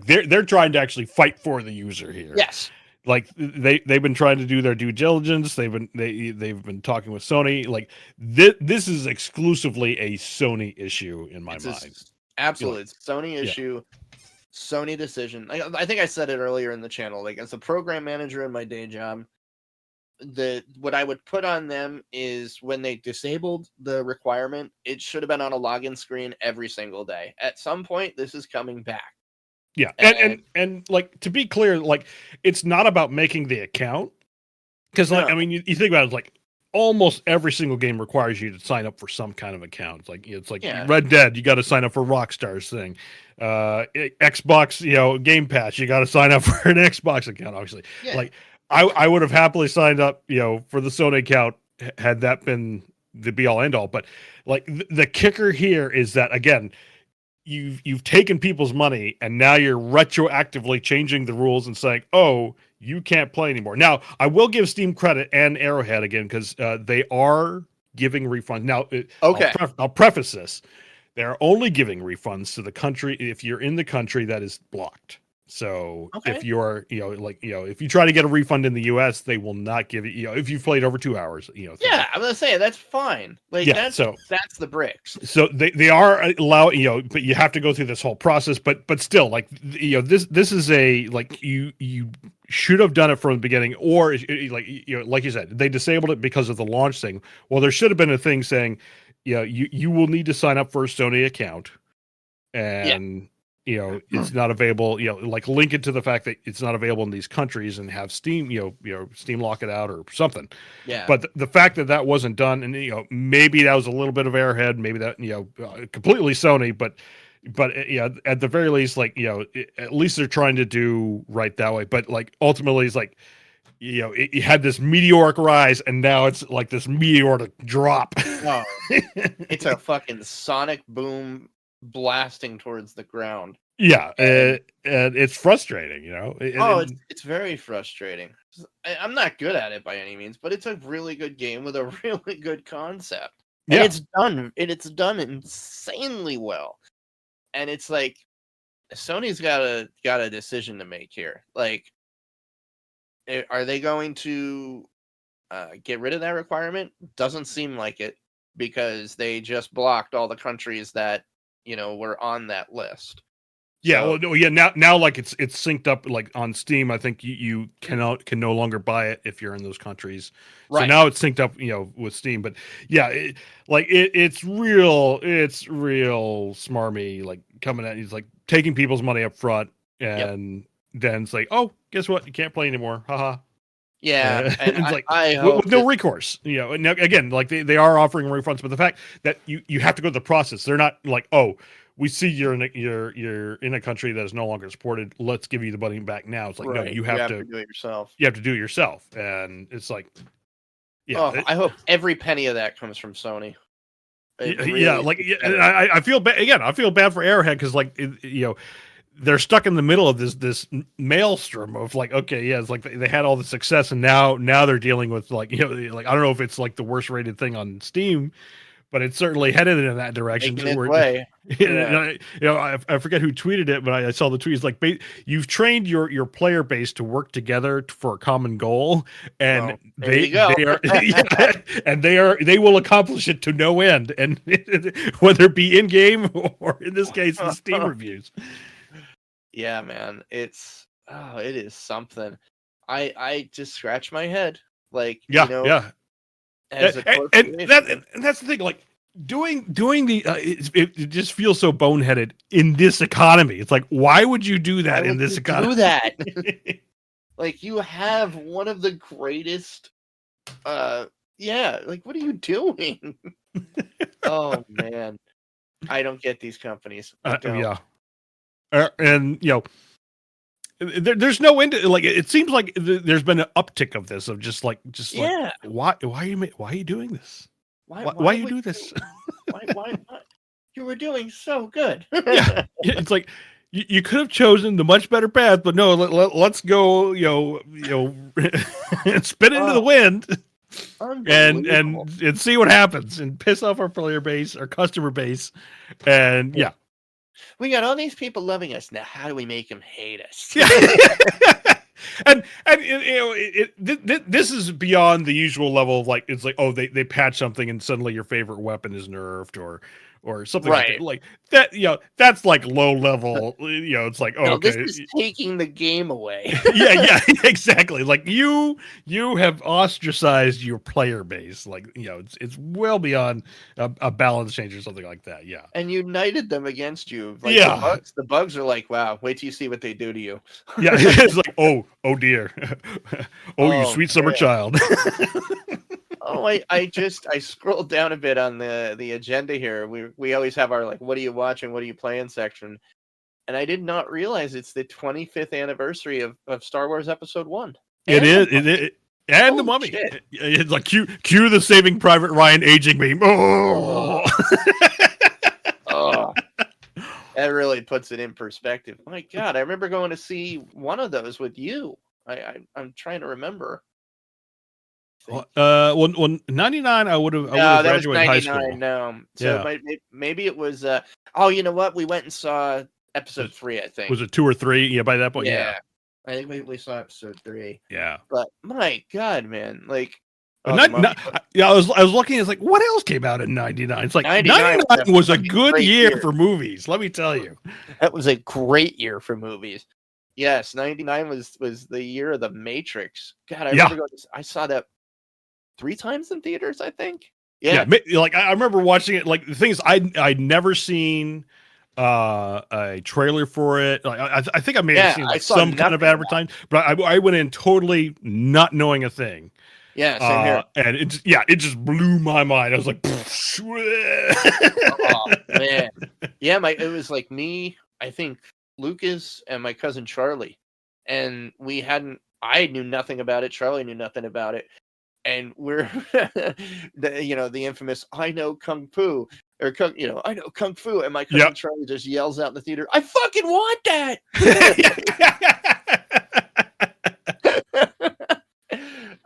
they're trying to actually fight for the user here. Yes. Like, they've been trying to do their due diligence. They've been talking with Sony. Like, this is exclusively a Sony issue in my mind. Absolutely, it's Sony issue, Sony decision. I think I said it earlier in the channel. Like, as a program manager in my day job, what I would put on them is, when they disabled the requirement, it should have been on a login screen every single day. At some point, this is coming back. Yeah, and like, to be clear, like, it's not about making the account, because, like, I mean, you think about it, like, almost every single game requires you to sign up for some kind of account. It's like Red Dead, you got to sign up for Rockstar's thing. Xbox, Game Pass, you got to sign up for an Xbox account. Obviously, like, I would have happily signed up, for the Sony account had that been the be all end all. But, like, the kicker here is that, again, you've taken people's money and now you're retroactively changing the rules and saying, oh, you can't play anymore. Now, I will give Steam credit and Arrowhead again because they are giving refunds. Now, Okay. I'll preface this. They're only giving refunds to the country if you're in the country that is blocked. So if you're, if you try to get a refund in the US, they will not give it, if you've played over 2 hours, Yeah, I'm gonna say that's fine. Like that's the bricks. So they are allowing, but you have to go through this whole process, but still, like, this is a, like, you should have done it from the beginning, or like you said, they disabled it because of the launch thing. Well, there should have been a thing saying, you will need to sign up for a Sony account, and it's not available, like link it to the fact that it's not available in these countries and have Steam, Steam lock it out or something. Yeah. But the fact that that wasn't done, and, maybe that was a little bit of Airhead, maybe that, completely Sony, but at the very least, like, at least they're trying to do right that way. But like, ultimately it's like, it had this meteoric rise and now it's like this meteoric drop. Oh, it's a fucking sonic boom blasting towards the ground. Yeah, and it's frustrating, It's very frustrating. I'm not good at it by any means, but it's a really good game with a really good concept. And it's done insanely well. And it's like Sony's got a decision to make here. Like, are they going to get rid of that requirement? Doesn't seem like it, because they just blocked all the countries that were on that list. Yeah, now like it's synced up, like on Steam. I think you can no longer buy it if you're in those countries. Right. So now it's synced up, with Steam. But yeah, it's real smarmy, like coming at you, like taking people's money up front, and then it's like, oh, guess what? You can't play anymore. Haha. Yeah, and it's like I with no recourse. And now, again, like they are offering refunds, but the fact that you have to go through the process, they're not like, oh, we see you're in a country that is no longer supported, let's give you the money back now. It's like, no, you have to do it yourself. You have to do it yourself, and it's like, I hope every penny of that comes from Sony. I feel bad again. I feel bad for Arrowhead because, like, they're stuck in the middle of this maelstrom of, like, okay, it's like they had all the success, and now they're dealing with, like, like, I don't know if it's like the worst rated thing on Steam, but it's certainly headed in that direction. I forget who tweeted it, but I saw the tweet. It's like, you've trained your player base to work together for a common goal, and they will accomplish it to no end, and whether it be in game or in this case the Steam reviews. Yeah, man, it is something. I just scratch my head, like, and that's the thing, like, doing the it just feels so boneheaded in this economy. It's like, why would you do that in this economy? Do that. Like, you have one of the greatest like, what are you doing? Oh man, I don't get these companies. And there's no end to, like, it seems like there's been an uptick of this, of just like why are you doing this? Why you do this? Why you were doing so good. Yeah, it's like you could have chosen the much better path, but no, let's go, spin into the wind and see what happens, and piss off our player base, our customer base, and we got all these people loving us. Now, how do we make them hate us? and this is beyond the usual level of, like, it's like, oh, they patch something and suddenly your favorite weapon is nerfed or something like that. That's like low level. It's like, okay, this is taking the game away. yeah, exactly. Like, you have ostracized your player base. Like, it's well beyond a balance change or something like that. Yeah, and united them against you. Like, the bugs are like, wow, wait till you see what they do to you. Yeah, it's like, oh dear, you sweet summer child. I scrolled down a bit on the agenda here. We always have our, like, what are you watching, what are you playing section, and I did not realize it's the 25th anniversary of Star Wars Episode 1. It is, and the Mummy. It's like cue the Saving Private Ryan aging meme. Oh. That really puts it in perspective. My God, I remember going to see one of those with you. I'm trying to remember. When 99, I would have No, that was graduated high 99. school. No, so maybe it was. Oh, you know what? We went and saw episode 3. I think Was it 2 or 3? Yeah, by that point, yeah. I think we saw episode 3. Yeah. But my God, man, like. I was looking. It's like, what else came out in '99? It's like 99 was a good year for movies. Let me tell you, that was a great year for movies. Yes, 99 was the year of The Matrix. God, I remember going. I saw that 3 times in theaters. I think. Yeah, like I remember watching it. Like the thing is, I'd never seen a trailer for it. Like I think I may have seen like some kind of advertising, but I went in totally not knowing a thing. Yeah, same here. And it just blew my mind. I was like, oh man, yeah. It was like me, I think Lucas and my cousin Charlie, and I knew nothing about it. Charlie knew nothing about it, and we're the infamous I know kung fu or I know kung fu, and my cousin Charlie just yells out in the theater, I fucking want that.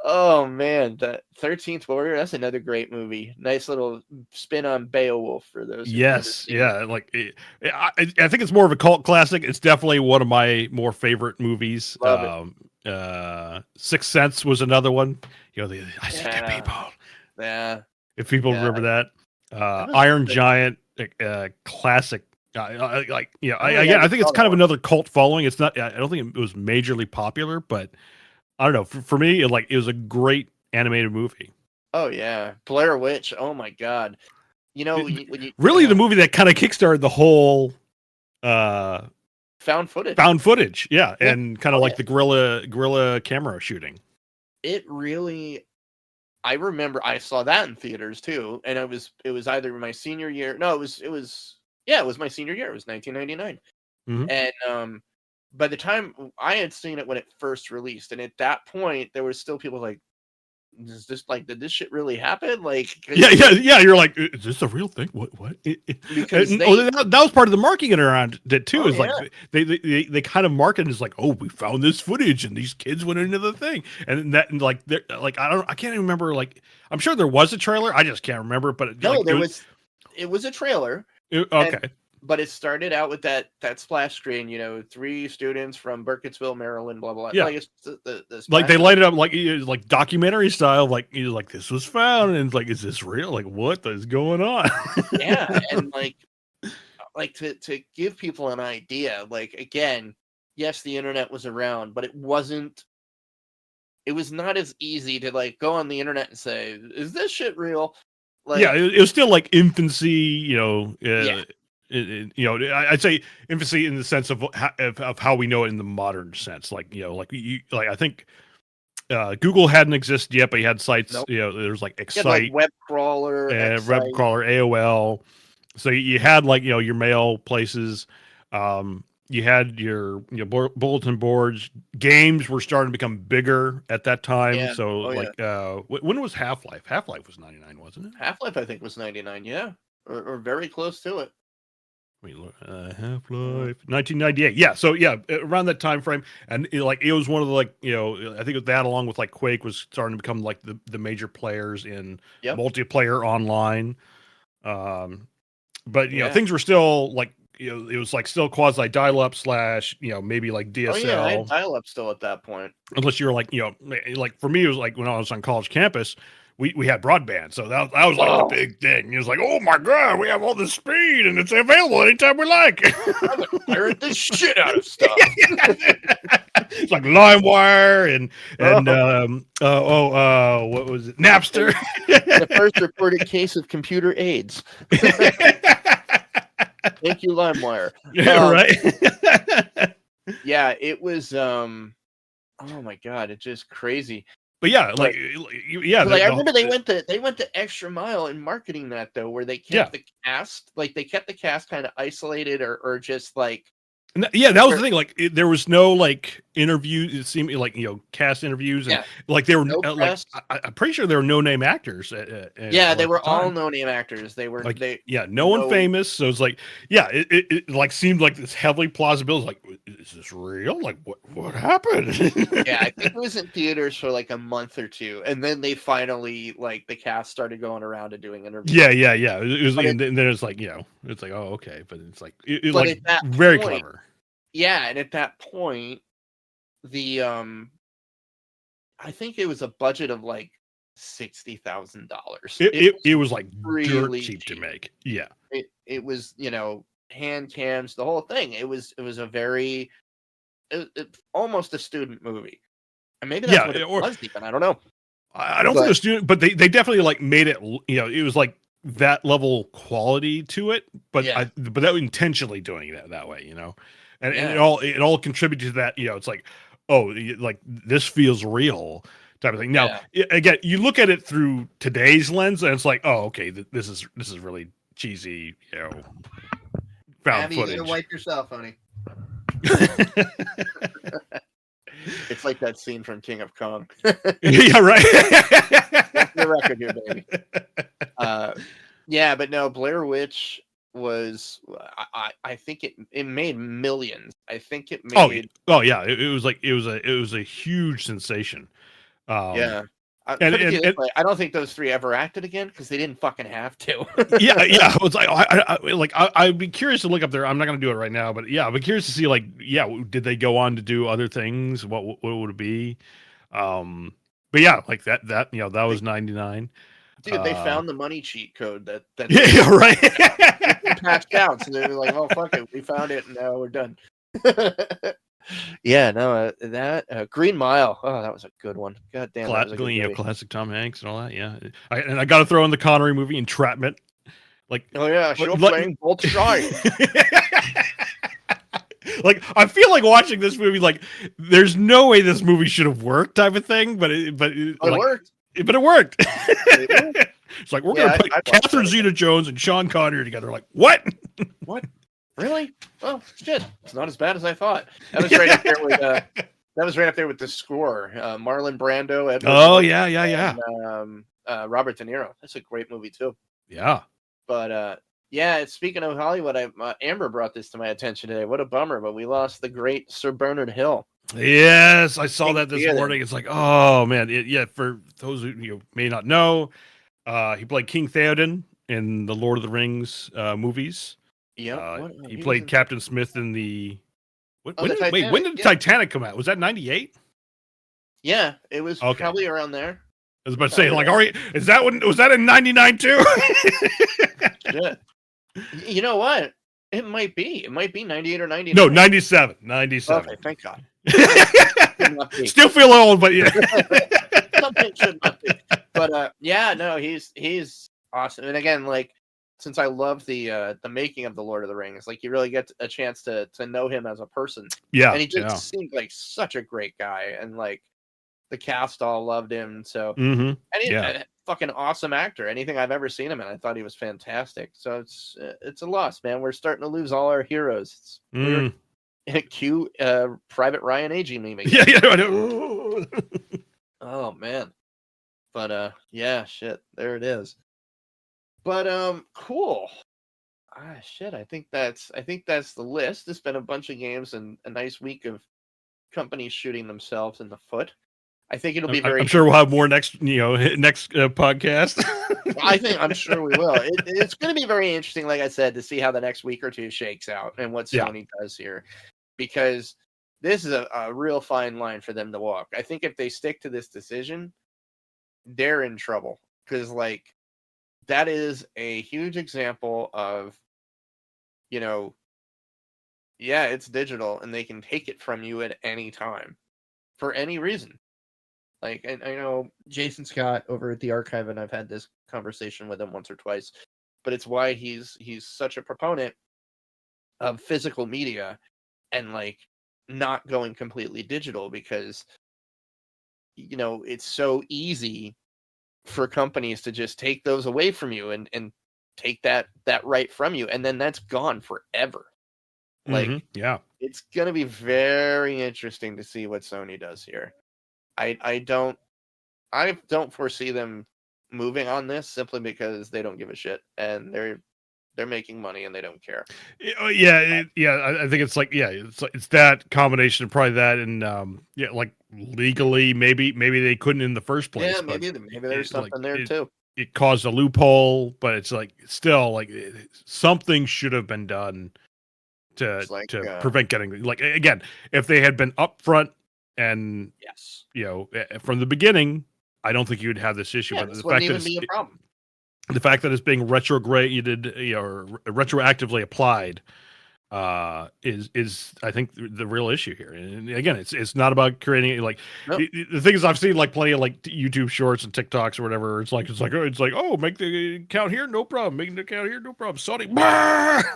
Oh man, the 13th Warrior, that's another great movie. Nice little spin on Beowulf for those. Yes, yeah, like I think it's more of a cult classic. It's definitely one of my more favorite movies. Sixth Sense was another one. I see dead people. Yeah. If people remember that. Iron Giant, classic. I think it's kind of another cult following. It's not. I don't think it was majorly popular, but I don't know. For me, it was a great animated movie. Oh yeah, Blair Witch. Oh my God. The movie that kind of kickstarted the whole found footage. Yeah, and kind of like the guerrilla camera shooting. It really. I remember I saw that in theaters too, and it was either my senior year. No, it was my senior year. It was 1999, and by the time I had seen it when it first released, and at that point there were still people like, is this like, did this shit really happen? Like, yeah. You're like, is this a real thing? What? That was part of the marketing around it too. Like they kind of marketed as like, oh, we found this footage and these kids went into the thing, and that like I can't even remember. Like, I'm sure there was a trailer. I just can't remember. But it was a trailer. Okay. But it started out with that splash screen, 3 students from Burkittsville, Maryland, blah blah blah. Yeah. Like it's the like they light it up like documentary style, like this was found, and it's like, is this real? Like, what is going on? Yeah, and like to give people an idea, like, again, yes, the internet was around, but it was not as easy to like go on the internet and say, is this shit real? Like, yeah, it was still like infancy, I'd say infancy in the sense of how we know it in the modern sense. Like, I think Google hadn't existed yet, but you had sites. Nope. There's like Excite, web crawler, AOL. So you had like your mail places. You had your bulletin boards. Games were starting to become bigger at that time. Yeah. So when was Half-Life? Half-Life was 99, wasn't it? Half-Life, I think, was 99. Yeah, or very close to it. Half-Life 1998. Yeah, so around that time frame, and it was one of the I think that along with like Quake was starting to become like the major players in multiplayer online. But things were still like it was like still quasi dial-up / maybe like DSL. Oh yeah, I had dial-up still at that point. Unless you were like like for me it was like when I was on college campus. We had broadband, so that was like the big thing. It was like, oh my God, we have all this speed, and it's available anytime we like. I'm gonna pirate the shit out of stuff. It's like LimeWire and what was it? Napster. The first reported case of computer AIDS. Thank you, LimeWire. Yeah, right. Yeah, it was. Oh my God, it's just crazy. But yeah, I remember they went the extra mile in marketing that though, where they kept the cast, like they kept the cast kind of isolated or just like Yeah, that was the thing. Like, there was no like interview. It seemed like cast interviews, and like they were no like I'm pretty sure there were no name actors. They were all no name actors. They were like no one famous. So it's like it like seemed like this heavily plausible. It's like, is this real? Like what happened? Yeah, I think it was in theaters for like a month or two, and then they finally like the cast started going around and doing interviews. Yeah. It was, and then it's like it's like, oh, okay, but it's like it like very clever. Yeah, and at that point, the I think it was a budget of like $60,000. It was like really dirt cheap to make. Yeah, it was hand cams, the whole thing. It was a very almost a student movie, and maybe that's what it was even. I don't know. I don't think it was student, but they definitely like made it. It was like that level quality to it, but but that was intentionally doing that way. And it all contributed to that. It's like, oh, like this feels real type of thing. Now, again, you look at it through today's lens, and it's like, oh, okay, this is really cheesy, found footage. You gonna wipe yourself, honey? It's like that scene from King of Kong. Yeah, right. That's the record here, baby. But no, Blair Witch was I think it made millions. I think it made it was a huge sensation. I don't think those three ever acted again because they didn't fucking have to. It was like I'd be curious to look up there. I'm not gonna do it right now, but I'd be curious to see did they go on to do other things? What would it be? But like that was 99. Dude, they found the money cheat code that right. patched out, so they were like, "Oh fuck it, we found it, and now we're done." That Green Mile. Oh, that was a good one. God damn, classic Tom Hanks and all that. Yeah, I got to throw in the Connery movie Entrapment. Like, oh yeah, she'll playing both sides. Like, I feel like watching this movie. Like, there's no way this movie should have worked, type of thing. But it worked. But it worked. It's like, we're gonna put Catherine Zeta-Jones and Sean Connery together. Like, what? What? Really? Oh shit! It's not as bad as I thought. That was right up there with. That was right up there with the score. Marlon Brando. And, Robert De Niro. That's a great movie too. Yeah. But speaking of Hollywood, Amber brought this to my attention today. What a bummer! But we lost the great Sir Bernard Hill. Yes, I saw that this morning. It's like, oh man, for those who may not know, he played King Theoden in the Lord of the Rings movies. Yeah, he played Captain Smith in the. When did Titanic come out? Was that 98? Yeah, it was probably around there. I was about to say, like, was that in 99 too? Yeah. You know what? It might be. It might be 98 or 99. No, 97. 97. Okay, thank God. Still feel old, but yeah. Something should not be. But he's awesome. And again, like, since I love the making of the Lord of the Rings, like, you really get a chance to know him as a person. Yeah. And he just seemed like such a great guy, and like the cast all loved him. So and he's a fucking awesome actor. Anything I've ever seen him in, I thought he was fantastic. So it's a loss, man. We're starting to lose all our heroes. Cue Private Ryan aging meme again. Yeah. Oh man. But shit. There it is. But cool. Shit. I think that's the list. It's been a bunch of games and a nice week of companies shooting themselves in the foot. I think it'll be very. I'm sure we'll have more next podcast. I'm sure we will. It's going to be very interesting, like I said, to see how the next week or two shakes out and what Sony does here, because this is a real fine line for them to walk. I think if they stick to this decision, they're in trouble, because like that is a huge example of, it's digital and they can take it from you at any time for any reason. Like, I know Jason Scott over at the Archive, and I've had this conversation with him once or twice, but it's why he's such a proponent of physical media and like not going completely digital, because it's so easy for companies to just take those away from you and take that right from you, and then that's gone forever. Like, yeah, it's going to be very interesting to see what Sony does here. I don't foresee them moving on this simply because they don't give a shit and they're making money and they don't care. I think it's like it's that combination of probably that and like legally maybe they couldn't in the first place. Yeah, but maybe there's something there too. It caused a loophole, but it's like still like something should have been done to prevent getting like again if they had been upfront and yes, from the beginning, I don't think you would have this issue. Yeah, but this wouldn't even be a problem. The fact that it's being retrograded, or retroactively applied, is I think the real issue here. And again, it's not about creating like Nope. The thing is I've seen like plenty of like YouTube shorts and TikToks or whatever. It's like oh, make the account here, no problem. Make the account here, no problem. Sony,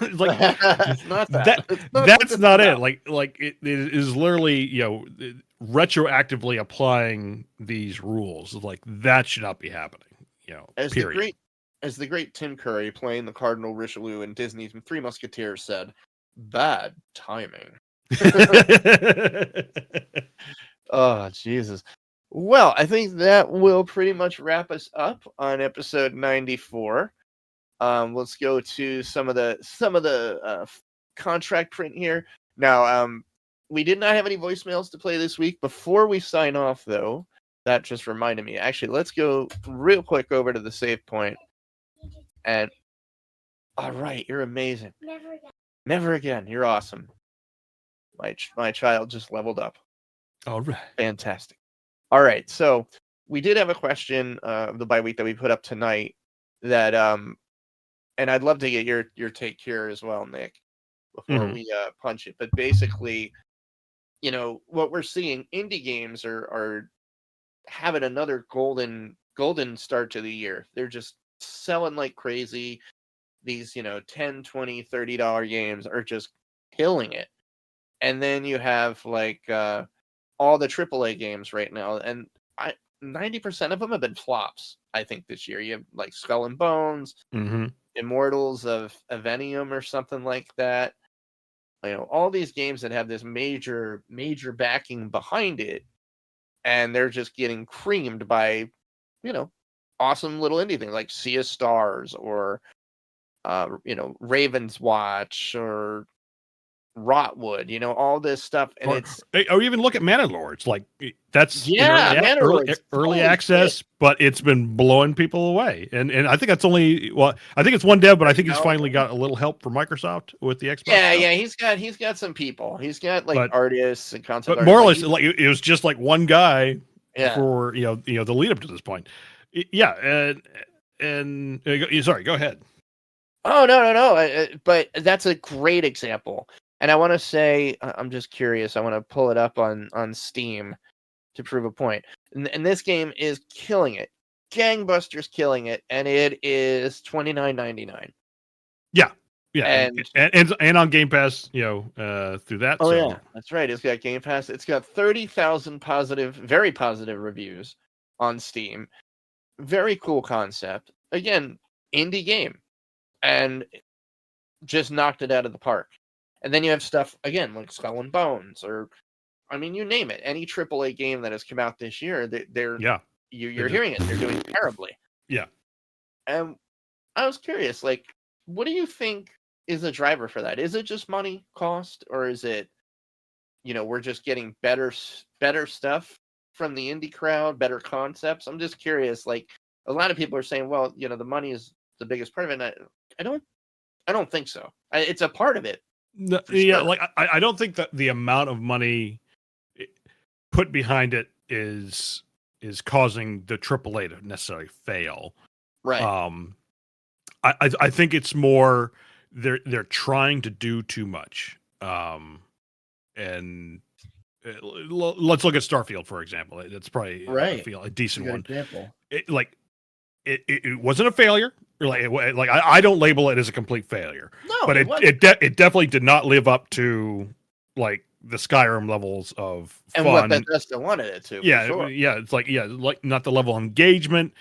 it's like it's not that. That's not it. Like it is literally retroactively applying these rules. Like that should not be happening. As the great Tim Curry playing the Cardinal Richelieu in Disney's Three Musketeers said, bad timing. Oh, Jesus. Well, I think that will pretty much wrap us up on episode 94. Let's go to some of the contract print here. Now, we did not have any voicemails to play this week. Before we sign off, though, that just reminded me. Actually, let's go real quick over to the save point. And all right, you're amazing. Never again. Never again. You're awesome. My child just leveled up. All right. Fantastic. All right. So we did have a question of the bye week that we put up tonight that and I'd love to get your take here as well, Nick, before we punch it. But basically, what we're seeing, indie games are having another golden start to the year. They're just selling like crazy. These, $10, $20, $30 games are just killing it. And then you have like all the AAA games right now, and 90% of them have been flops, I think, this year. You have like Skull and Bones, Immortals of Evenium or something like that. All these games that have this major backing behind it, and they're just getting creamed by, awesome little indie things like Sea of Stars or, Raven's Watch or Rotwood, all this stuff. And or even look at Mana Lords. Like that's early access, but it's been blowing people away. And I think that's I think it's one dev, but I think he's finally got a little help from Microsoft with the Xbox. Yeah, he's got some people. He's got artists and concept. But more or less, like it was just like one guy for the lead up to this point. Yeah, and sorry, go ahead. Oh no! But that's a great example. And I want to say, I'm just curious. I want to pull it up on Steam to prove a point. And this game is killing it, gangbusters, killing it, and it is $29.99. Yeah, and on Game Pass, through that. Oh yeah, that's right. It's got Game Pass. It's got 30,000 very positive reviews on Steam. Very cool concept. Again, indie game, and just knocked it out of the park. And then you have stuff, again, like Skull and Bones, or, you name it. Any AAA game that has come out this year, you're hearing it. They're doing terribly. Yeah. And I was curious, like, what do you think is the driver for that? Is it just money cost, or is it, we're just getting better stuff from the indie crowd, better concepts? I'm just curious. Like, a lot of people are saying, well, the money is the biggest part of it. And I don't think so. It's a part of it. No, yeah, like I don't think that the amount of money put behind it is causing the AAA to necessarily fail. Right. I think it's more they're trying to do too much. And let's look at Starfield, for example. That's probably a decent one. Example. It wasn't a failure. I don't label it as a complete failure. No, but it definitely did not live up to like the Skyrim levels of and fun. what Bethesda wanted it to. Yeah, sure. It's like not the level of engagement.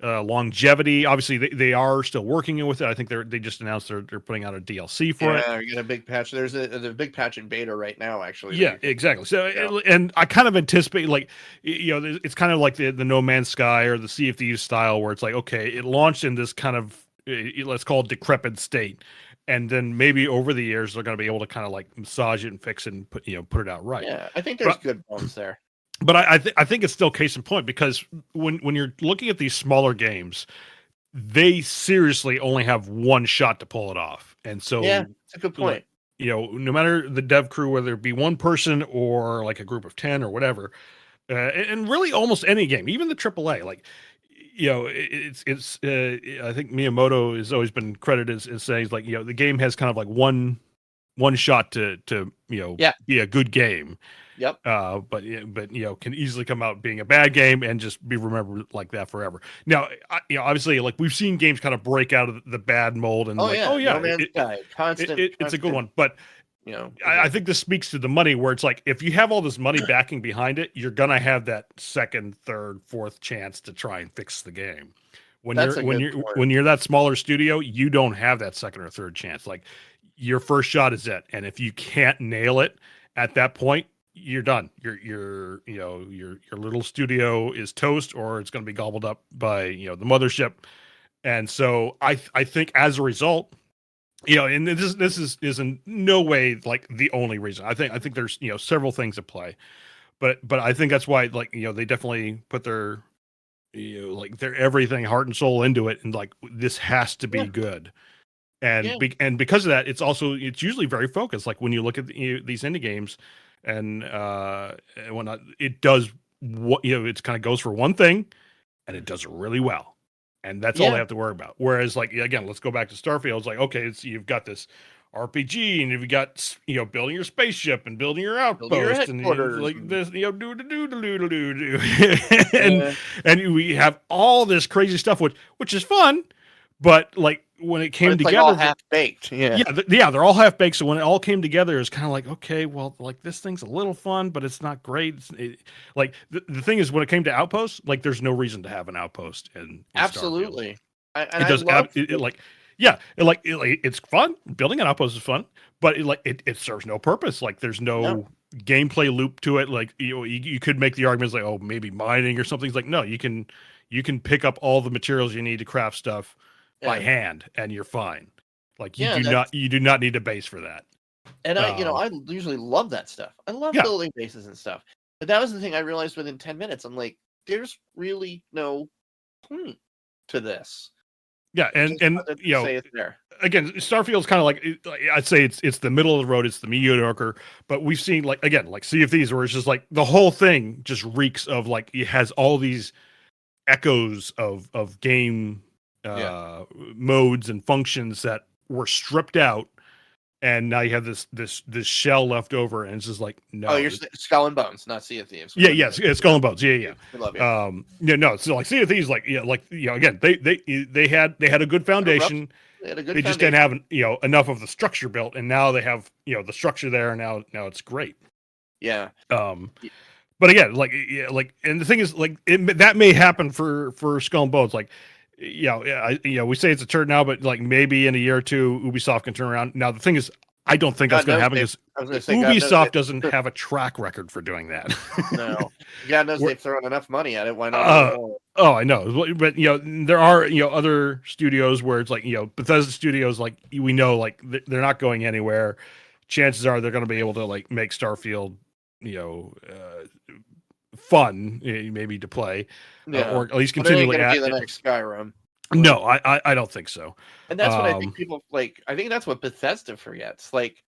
longevity. Obviously, they are still working with it. I think they just announced they're putting out a DLC for it. Yeah, we got a big patch. There's a big patch in beta right now, actually. Yeah, exactly. So, and I kind of anticipate, like, it's kind of like the No Man's Sky or the Sea of Thieves style, where it's like, okay, it launched in this kind of, let's call it decrepit state, and then maybe over the years they're going to be able to kind of like massage it and fix it and put it out right. Yeah, I think there's good bones there. But I think it's still case in point, because when you're looking at these smaller games, they seriously only have one shot to pull it off. And so, yeah, that's a good point. No matter the dev crew, whether it be one person or like a group of 10 or whatever, and really almost any game, even the AAA, like, it's I think Miyamoto has always been credited as saying, like, the game has kind of like one shot to be a good game. Yep. But can easily come out being a bad game and just be remembered like that forever. Now, obviously, like, we've seen games kind of break out of the bad mold and No Man's Sky, constant. It's a good one. But I think this speaks to the money, where it's like, if you have all this money backing behind it, you're gonna have that second, third, fourth chance to try and fix the game. When you're that smaller studio, you don't have that second or third chance. Like, your first shot is it, and if you can't nail it at that point, you're done. Your little studio is toast, or it's going to be gobbled up by the mothership. And so I think as a result, and this is in no way like the only reason. I think there's several things at play, but I think that's why, like, they definitely put their like their everything, heart and soul into it, and like, this has to be good. And because of that, it's usually very focused. Like, when you look at these indie games and whatnot, it does it kind of goes for one thing, and it does it really well, and that's all they have to worry about. Whereas, like, again, let's go back to Starfield. It's like, okay, you've got this RPG, and you've got building your spaceship and building your outpost, and like this and we have all this crazy stuff, which is fun, but like, when it came together, like all half baked. They're all half baked. So when it all came together, it's kind of like, okay, well, like, this thing's a little fun, but it's not great. Like, the thing is, when it came to Outpost, like, there's no reason to have an Outpost in absolutely. It's fun. Building an Outpost is fun, but it serves no purpose. Like, there's no gameplay loop to it. Like, you could make the arguments like, oh, maybe mining or something. It's like, no, you can pick up all the materials you need to craft stuff by hand, and you're fine. Like, you do not need a base for that. And I usually love that stuff. I love building bases and stuff. But that was the thing I realized within 10 minutes. I'm like, there's really no point to this. Yeah, and say it's there. Again, Starfield's kind of like, I'd say it's the middle of the road. It's the mediocre. But we've seen, like, again, like Sea of Thieves, where it's just like the whole thing just reeks of, like, it has all these echoes of game modes and functions that were stripped out, and now you have this shell left over, and it's just like, no. Oh, you're Skull and Bones, not Sea of Thieves. Yes, Skull and Bones. Yeah. I love you. No. So, like, Sea of Thieves, again, they had a good foundation. They just didn't have enough of the structure built, and now they have the structure there, and now it's great. Yeah. But again, and the thing is, like, that may happen for Skull and Bones, like. We say it's a turd now, but like, maybe in a year or two, Ubisoft can turn around. Now, the thing is, I don't think that's going to happen, because Ubisoft doesn't have a track record for doing that. No, God knows they've thrown enough money at it. Why not? I know, but there are other studios where it's like Bethesda Studios, like, we know, like, they're not going anywhere. Chances are they're going to be able to, like, make Starfield fun, maybe to play. Or at least continually be the next Skyrim. No, I don't think so. And that's what I think people like. I think that's what Bethesda forgets. Like,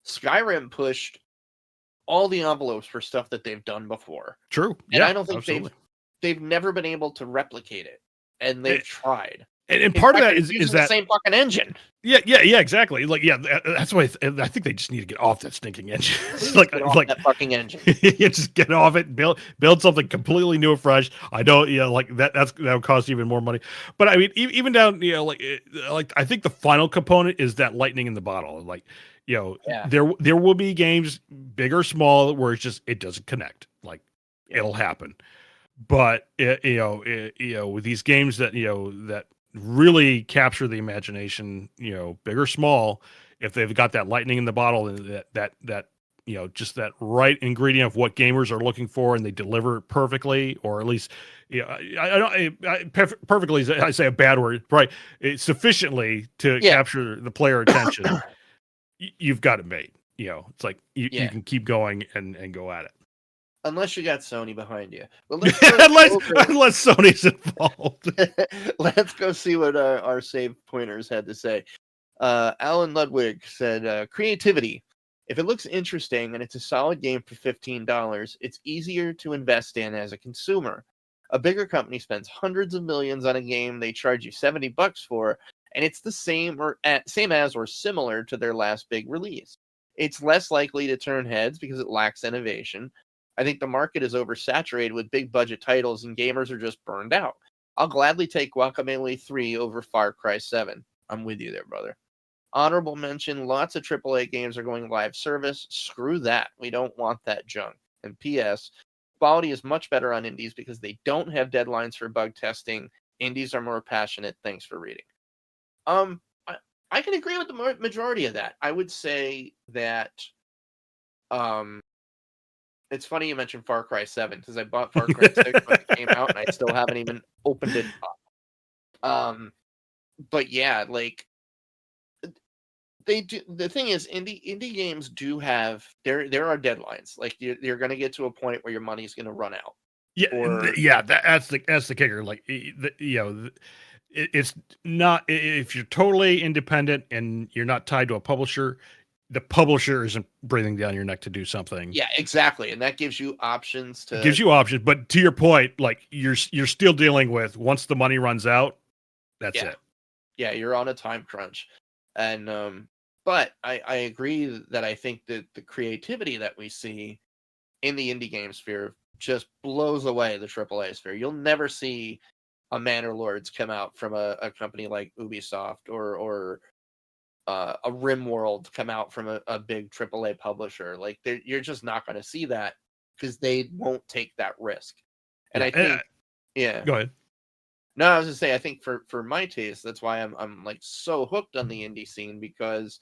Skyrim pushed all the envelopes for stuff that they've done before. True. And I don't think they've never been able to replicate it. And they've tried. And part of that is that the same fucking engine. Yeah, exactly. Like, that's why I think they just need to get off that stinking engine. like that fucking engine. Just get off it. Build something completely new and fresh. I don't. Like that would cost even more money. But I mean, even down. Like I think the final component is that lightning in the bottle. Like, there will be games, big or small, where it doesn't connect. Like, it'll happen. but with these games that that really capture the imagination, big or small, if they've got that lightning in the bottle and that just that right ingredient of what gamers are looking for, and they deliver it perfectly, or at least, perfectly is, I say a bad word, right? It's sufficiently to Yeah. capture the player attention. You've got it made. It's like you Yeah. can keep going and go at it. Unless you got Sony behind you. But let's go unless Sony's involved. Let's go see what our save pointers had to say. Alan Ludwig said, creativity. If it looks interesting and it's a solid game for $15, it's easier to invest in as a consumer. A bigger company spends hundreds of millions on a game they charge you $70 for, and it's the same as or similar to their last big release. It's less likely to turn heads because it lacks innovation. I think the market is oversaturated with big budget titles and gamers are just burned out. I'll gladly take Guacamelee 3 over Far Cry 7. I'm with you there, brother. Honorable mention, lots of AAA games are going live service. Screw that. We don't want that junk. And P.S. quality is much better on indies because they don't have deadlines for bug testing. Indies are more passionate. Thanks for reading. I can agree with the majority of that. I would say that it's funny you mentioned Far Cry 7 because I bought Far Cry 6 when it came out and I still haven't even opened it up. But yeah, like they do. The thing is, indie games do have there are deadlines. Like you're going to get to a point where your money's going to run out. Yeah, Or that's the kicker. Like it's not, if you're totally independent and you're not tied to a publisher, the publisher isn't breathing down your neck to do something. yeah, exactly, and that gives you options to. It gives you options, but to your point, like you're still dealing with once the money runs out, that's it. Yeah, you're on a time crunch, and but I agree that I think that the creativity that we see in the indie game sphere just blows away the AAA sphere. You'll never see a Manor Lords come out from a company like Ubisoft or a RimWorld come out from a big AAA publisher. Like you're just not going to see that because they won't take that risk. And I think, Go ahead. No, I was gonna say I think for my taste, that's why I'm like so hooked on the indie scene because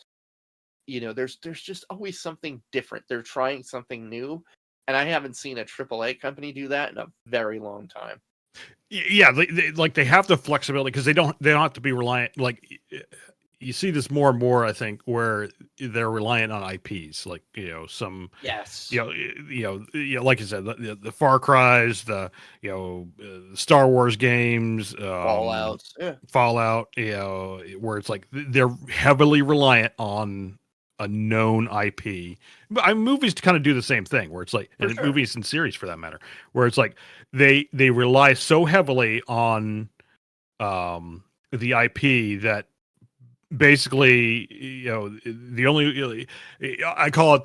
there's just always something different. They're trying something new, and I haven't seen a AAA company do that in a very long time. Yeah, they have the flexibility because they don't have to be reliant. Like you see this more and more, I think, where they're reliant on IPs, like some Yes, like I said, the Far Cries, the Star Wars games, Fallout, Fallout, where it's like they're heavily reliant on a known IP. But movies kind of do the same thing, where it's like, and sure. movies and series for that matter, where it's like they rely so heavily on the IP that basically the only I call it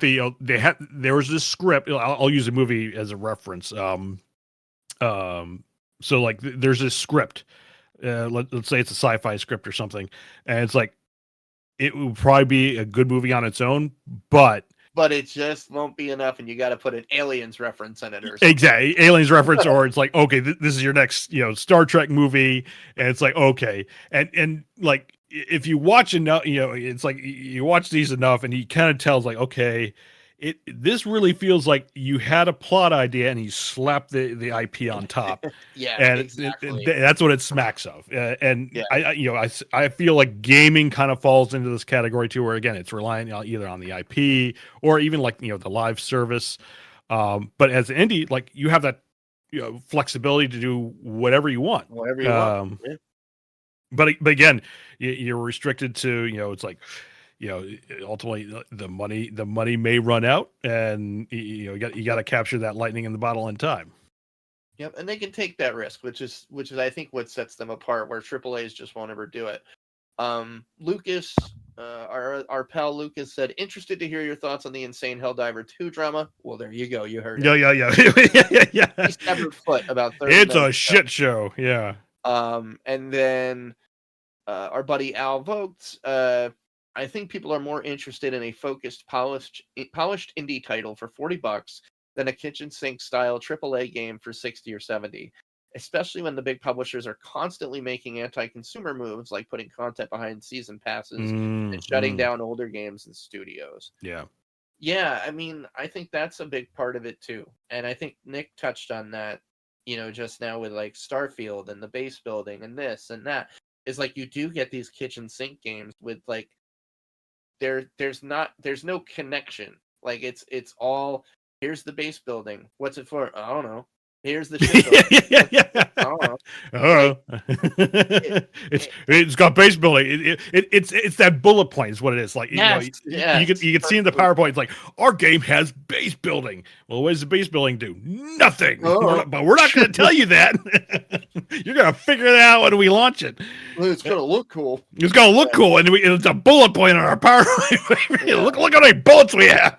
there was this script. I'll use a movie as a reference. So like there's this script. Let's say it's a sci-fi script or something, and it's like it would probably be a good movie on its own, but it just won't be enough, and you got to put an Aliens reference in it or something. Exactly, Aliens reference, or it's like, okay, this is your next Star Trek movie, and it's like, okay, and like if you watch enough, it's like you watch these enough, and you kind of tells like, okay, this really feels like you had a plot idea and you slapped the IP on top. Yeah, and exactly. That's what it smacks of. And yeah. I feel like gaming kind of falls into this category too, where again it's relying either on the IP or even like the live service. But as an indie, like you have that flexibility to do whatever you want. Whatever you want. Yeah. But again, you're restricted to it's like ultimately the money may run out, and you got to capture that lightning in the bottle in time. Yep, and they can take that risk, which is I think what sets them apart, where AAA's just won't ever do it. Lucas, our pal Lucas said, interested to hear your thoughts on the insane Helldiver 2 drama. Well, there you go, you heard it. Yeah. He stabbed her foot about 30 It's minutes a shit show, yeah. And then our buddy Al Vogt, I think people are more interested in a focused, polished indie title for $40 than a kitchen sink style AAA game for 60 or 70, especially when the big publishers are constantly making anti-consumer moves like putting content behind season passes and shutting down older games and studios. Yeah. Yeah, I mean, I think that's a big part of it too. And I think Nick touched on that, just now with like Starfield and the base building and this and that. Is like you do get these kitchen sink games with like there's no connection. Like it's all, here's the base building. What's it for? I don't know. Here's the ship building. I don't know. Like, it's got base building. It's that bullet point is what it is. Like you can see in the PowerPoint. It's like our game has base building. Well, what does the base building do? Nothing. But we're not going to tell you that. You're going to figure it out when we launch it. Well, it's going to look cool. It's going to look cool, and it's a bullet point on our PowerPoint. Look how many bullets we have.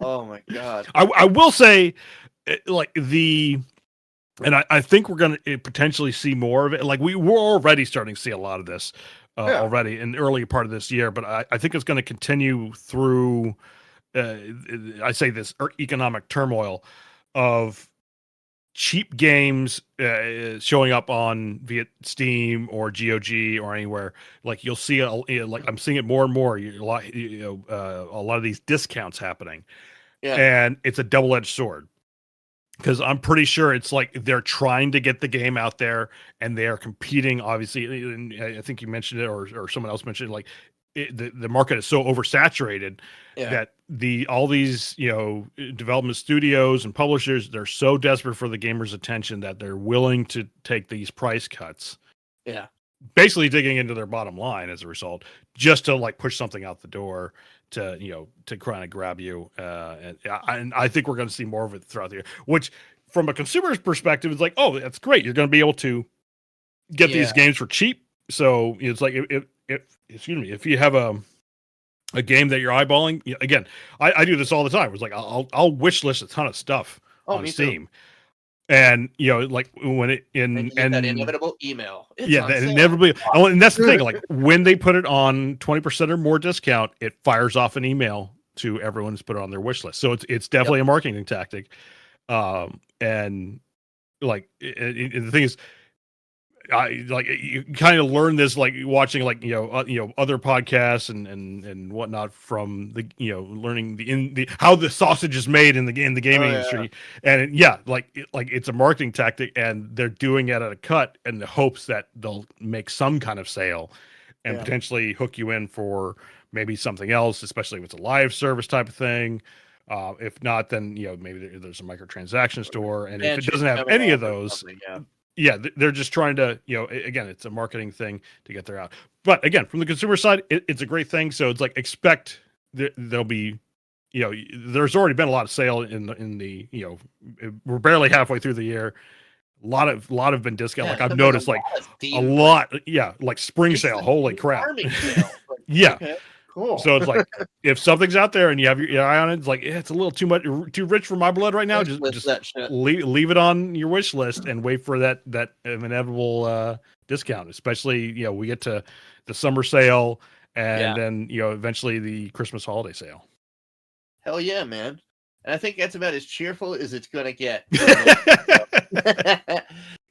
Oh my god! I will say, like and I think we're going to potentially see more of it. Like we're already starting to see a lot of this already in the early part of this year, but I think it's going to continue through, I say this economic turmoil of cheap games showing up on via Steam or GOG or anywhere. Like you'll see, like I'm seeing it more and more. A lot of these discounts happening, and it's a double-edged sword. Because I'm pretty sure it's like they're trying to get the game out there, and they are competing. Obviously, and I think you mentioned it, or someone else mentioned it, like the market is so oversaturated that all these development studios and publishers, they're so desperate for the gamers' attention that they're willing to take these price cuts. Yeah, basically digging into their bottom line as a result, just to like push something out the door to kind of grab you. And I think we're going to see more of it throughout the year, which from a consumer's perspective is like, oh, that's great. You're going to be able to get these games for cheap. So it's like, if you have a game that you're eyeballing, again, I do this all the time. It's like, I'll wish list a ton of stuff on Steam. Too. And like when it and that inevitable email, inevitably, and that's the thing. Like when they put it on 20% or more discount, it fires off an email to everyone who's put it on their wish list. So it's definitely a marketing tactic. And like the thing is, I like you kind of learn this like watching like other podcasts and whatnot from the learning the how the sausage is made in the gaming industry, and like it's a marketing tactic, and they're doing it at a cut in the hopes that they'll make some kind of sale and potentially hook you in for maybe something else, especially if it's a live service type of thing. If not, then maybe there's a microtransaction store, and if it doesn't have any of those. Yeah, they're just trying to, again, it's a marketing thing to get there out. But again, from the consumer side, it's a great thing. So it's like expect there'll be, there's already been a lot of sale in the we're barely halfway through the year. A lot have been discount. Like I've noticed like a lot, like spring sale. Holy crap! Yeah. Okay. Cool. So it's like if something's out there and you have your eye on it, it's like it's a little too rich for my blood right now. Just leave it on your wish list and wait for that inevitable discount. Especially we get to the summer sale and then eventually the Christmas holiday sale. Hell yeah, man! And I think that's about as cheerful as it's gonna get.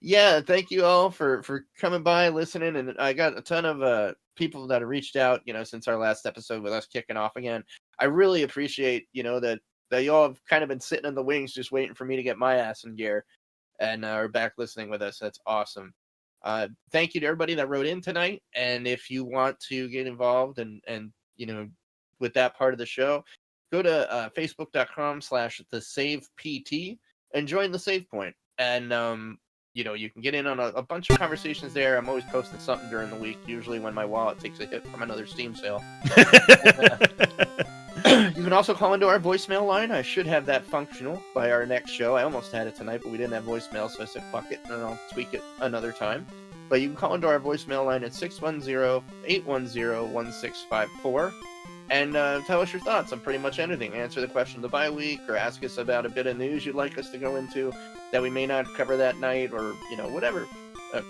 Yeah, thank you all for coming by, listening, and I got a ton of people that have reached out, since our last episode with us kicking off again. I really appreciate, that y'all have kind of been sitting in the wings just waiting for me to get my ass in gear and are back listening with us. That's awesome. Thank you to everybody that wrote in tonight. And if you want to get involved and with that part of the show, go to facebook.com/thesavegt and join the Save Point. And, you can get in on a bunch of conversations there. I'm always posting something during the week, usually when my wallet takes a hit from another Steam sale. You can also call into our voicemail line. I should have that functional by our next show. I almost had it tonight, but we didn't have voicemail, so I said, fuck it, and I'll tweak it another time. But you can call into our voicemail line at 610-810-1654 and tell us your thoughts on pretty much anything. Answer the question of the bye week, or ask us about a bit of news you'd like us to go into that we may not cover that night, or whatever.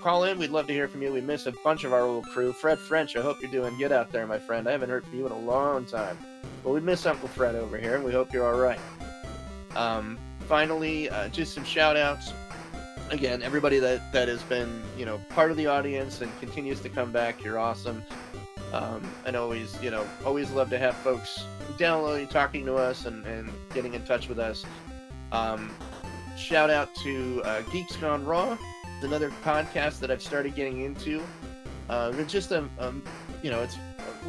Call in. We'd love to hear from you. We miss a bunch of our old crew. Fred French, I hope you're doing good out there, my friend. I haven't heard from you in a long time, but we miss Uncle Fred over here, and we hope you're all right. Finally, just some shout outs. Again, everybody that has been, part of the audience and continues to come back, you're awesome. And always, always love to have folks downloading, talking to us, and getting in touch with us. Shout out to Geeks Gone Raw. It's another podcast that I've started getting into. It's just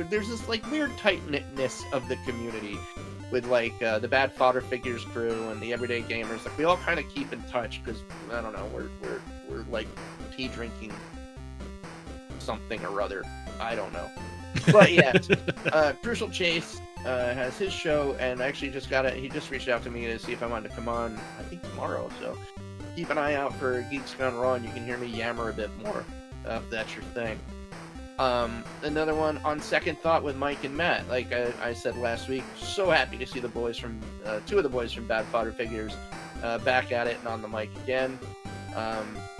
there's this like weird tight-knitness of the community with like the Bad Fodder Figures crew and the Everyday Gamers. Like we all kind of keep in touch because I don't know, we're like tea drinking something or other. I don't know. But yeah, Crucial Chase has his show, and I actually he just reached out to me to see if I wanted to come on, I think tomorrow, so keep an eye out for Geeks Gone Raw, and you can hear me yammer a bit more, if that's your thing. Another one, On Second Thought with Mike and Matt. Like I said last week, so happy to see the boys from, two of the boys from Bad Fodder Figures back at it and on the mic again.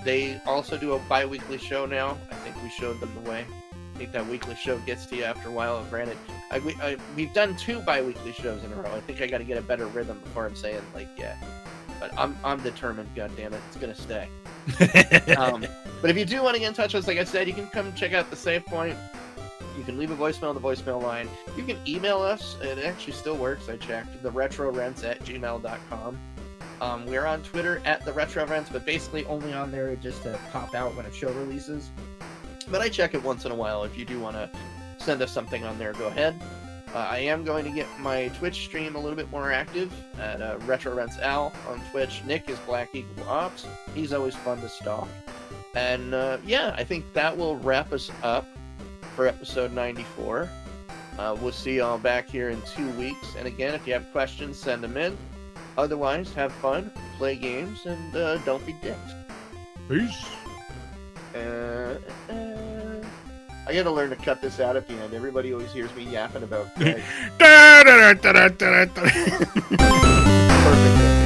They also do a bi-weekly show now. I think we showed them the way. I think that weekly show gets to you after a while. Granted, we've done 2 bi-weekly shows in a row. I think I got to get a better rhythm before I'm saying like yeah. But I'm determined. God damn it, it's gonna stay. But if you do want to get in touch with us, like I said, you can come check out the Save Point. You can leave a voicemail on the voicemail line. You can email us. It actually still works. I checked. theretrorents@gmail.com. We're on Twitter @theretrorents, but basically only on there just to pop out when a show releases. But I check it once in a while. If you do want to send us something on there, go ahead. I am going to get my Twitch stream a little bit more active at RetroRentsAl on Twitch. Nick is Black Eagle Ops. He's always fun to stalk. And yeah, I think that will wrap us up for episode 94. We'll see y'all back here in 2 weeks. And again, if you have questions, send them in. Otherwise, have fun, play games, and don't be dicks. Peace. I gotta learn to cut this out at the end. Everybody always hears me yapping about Greg. Perfect.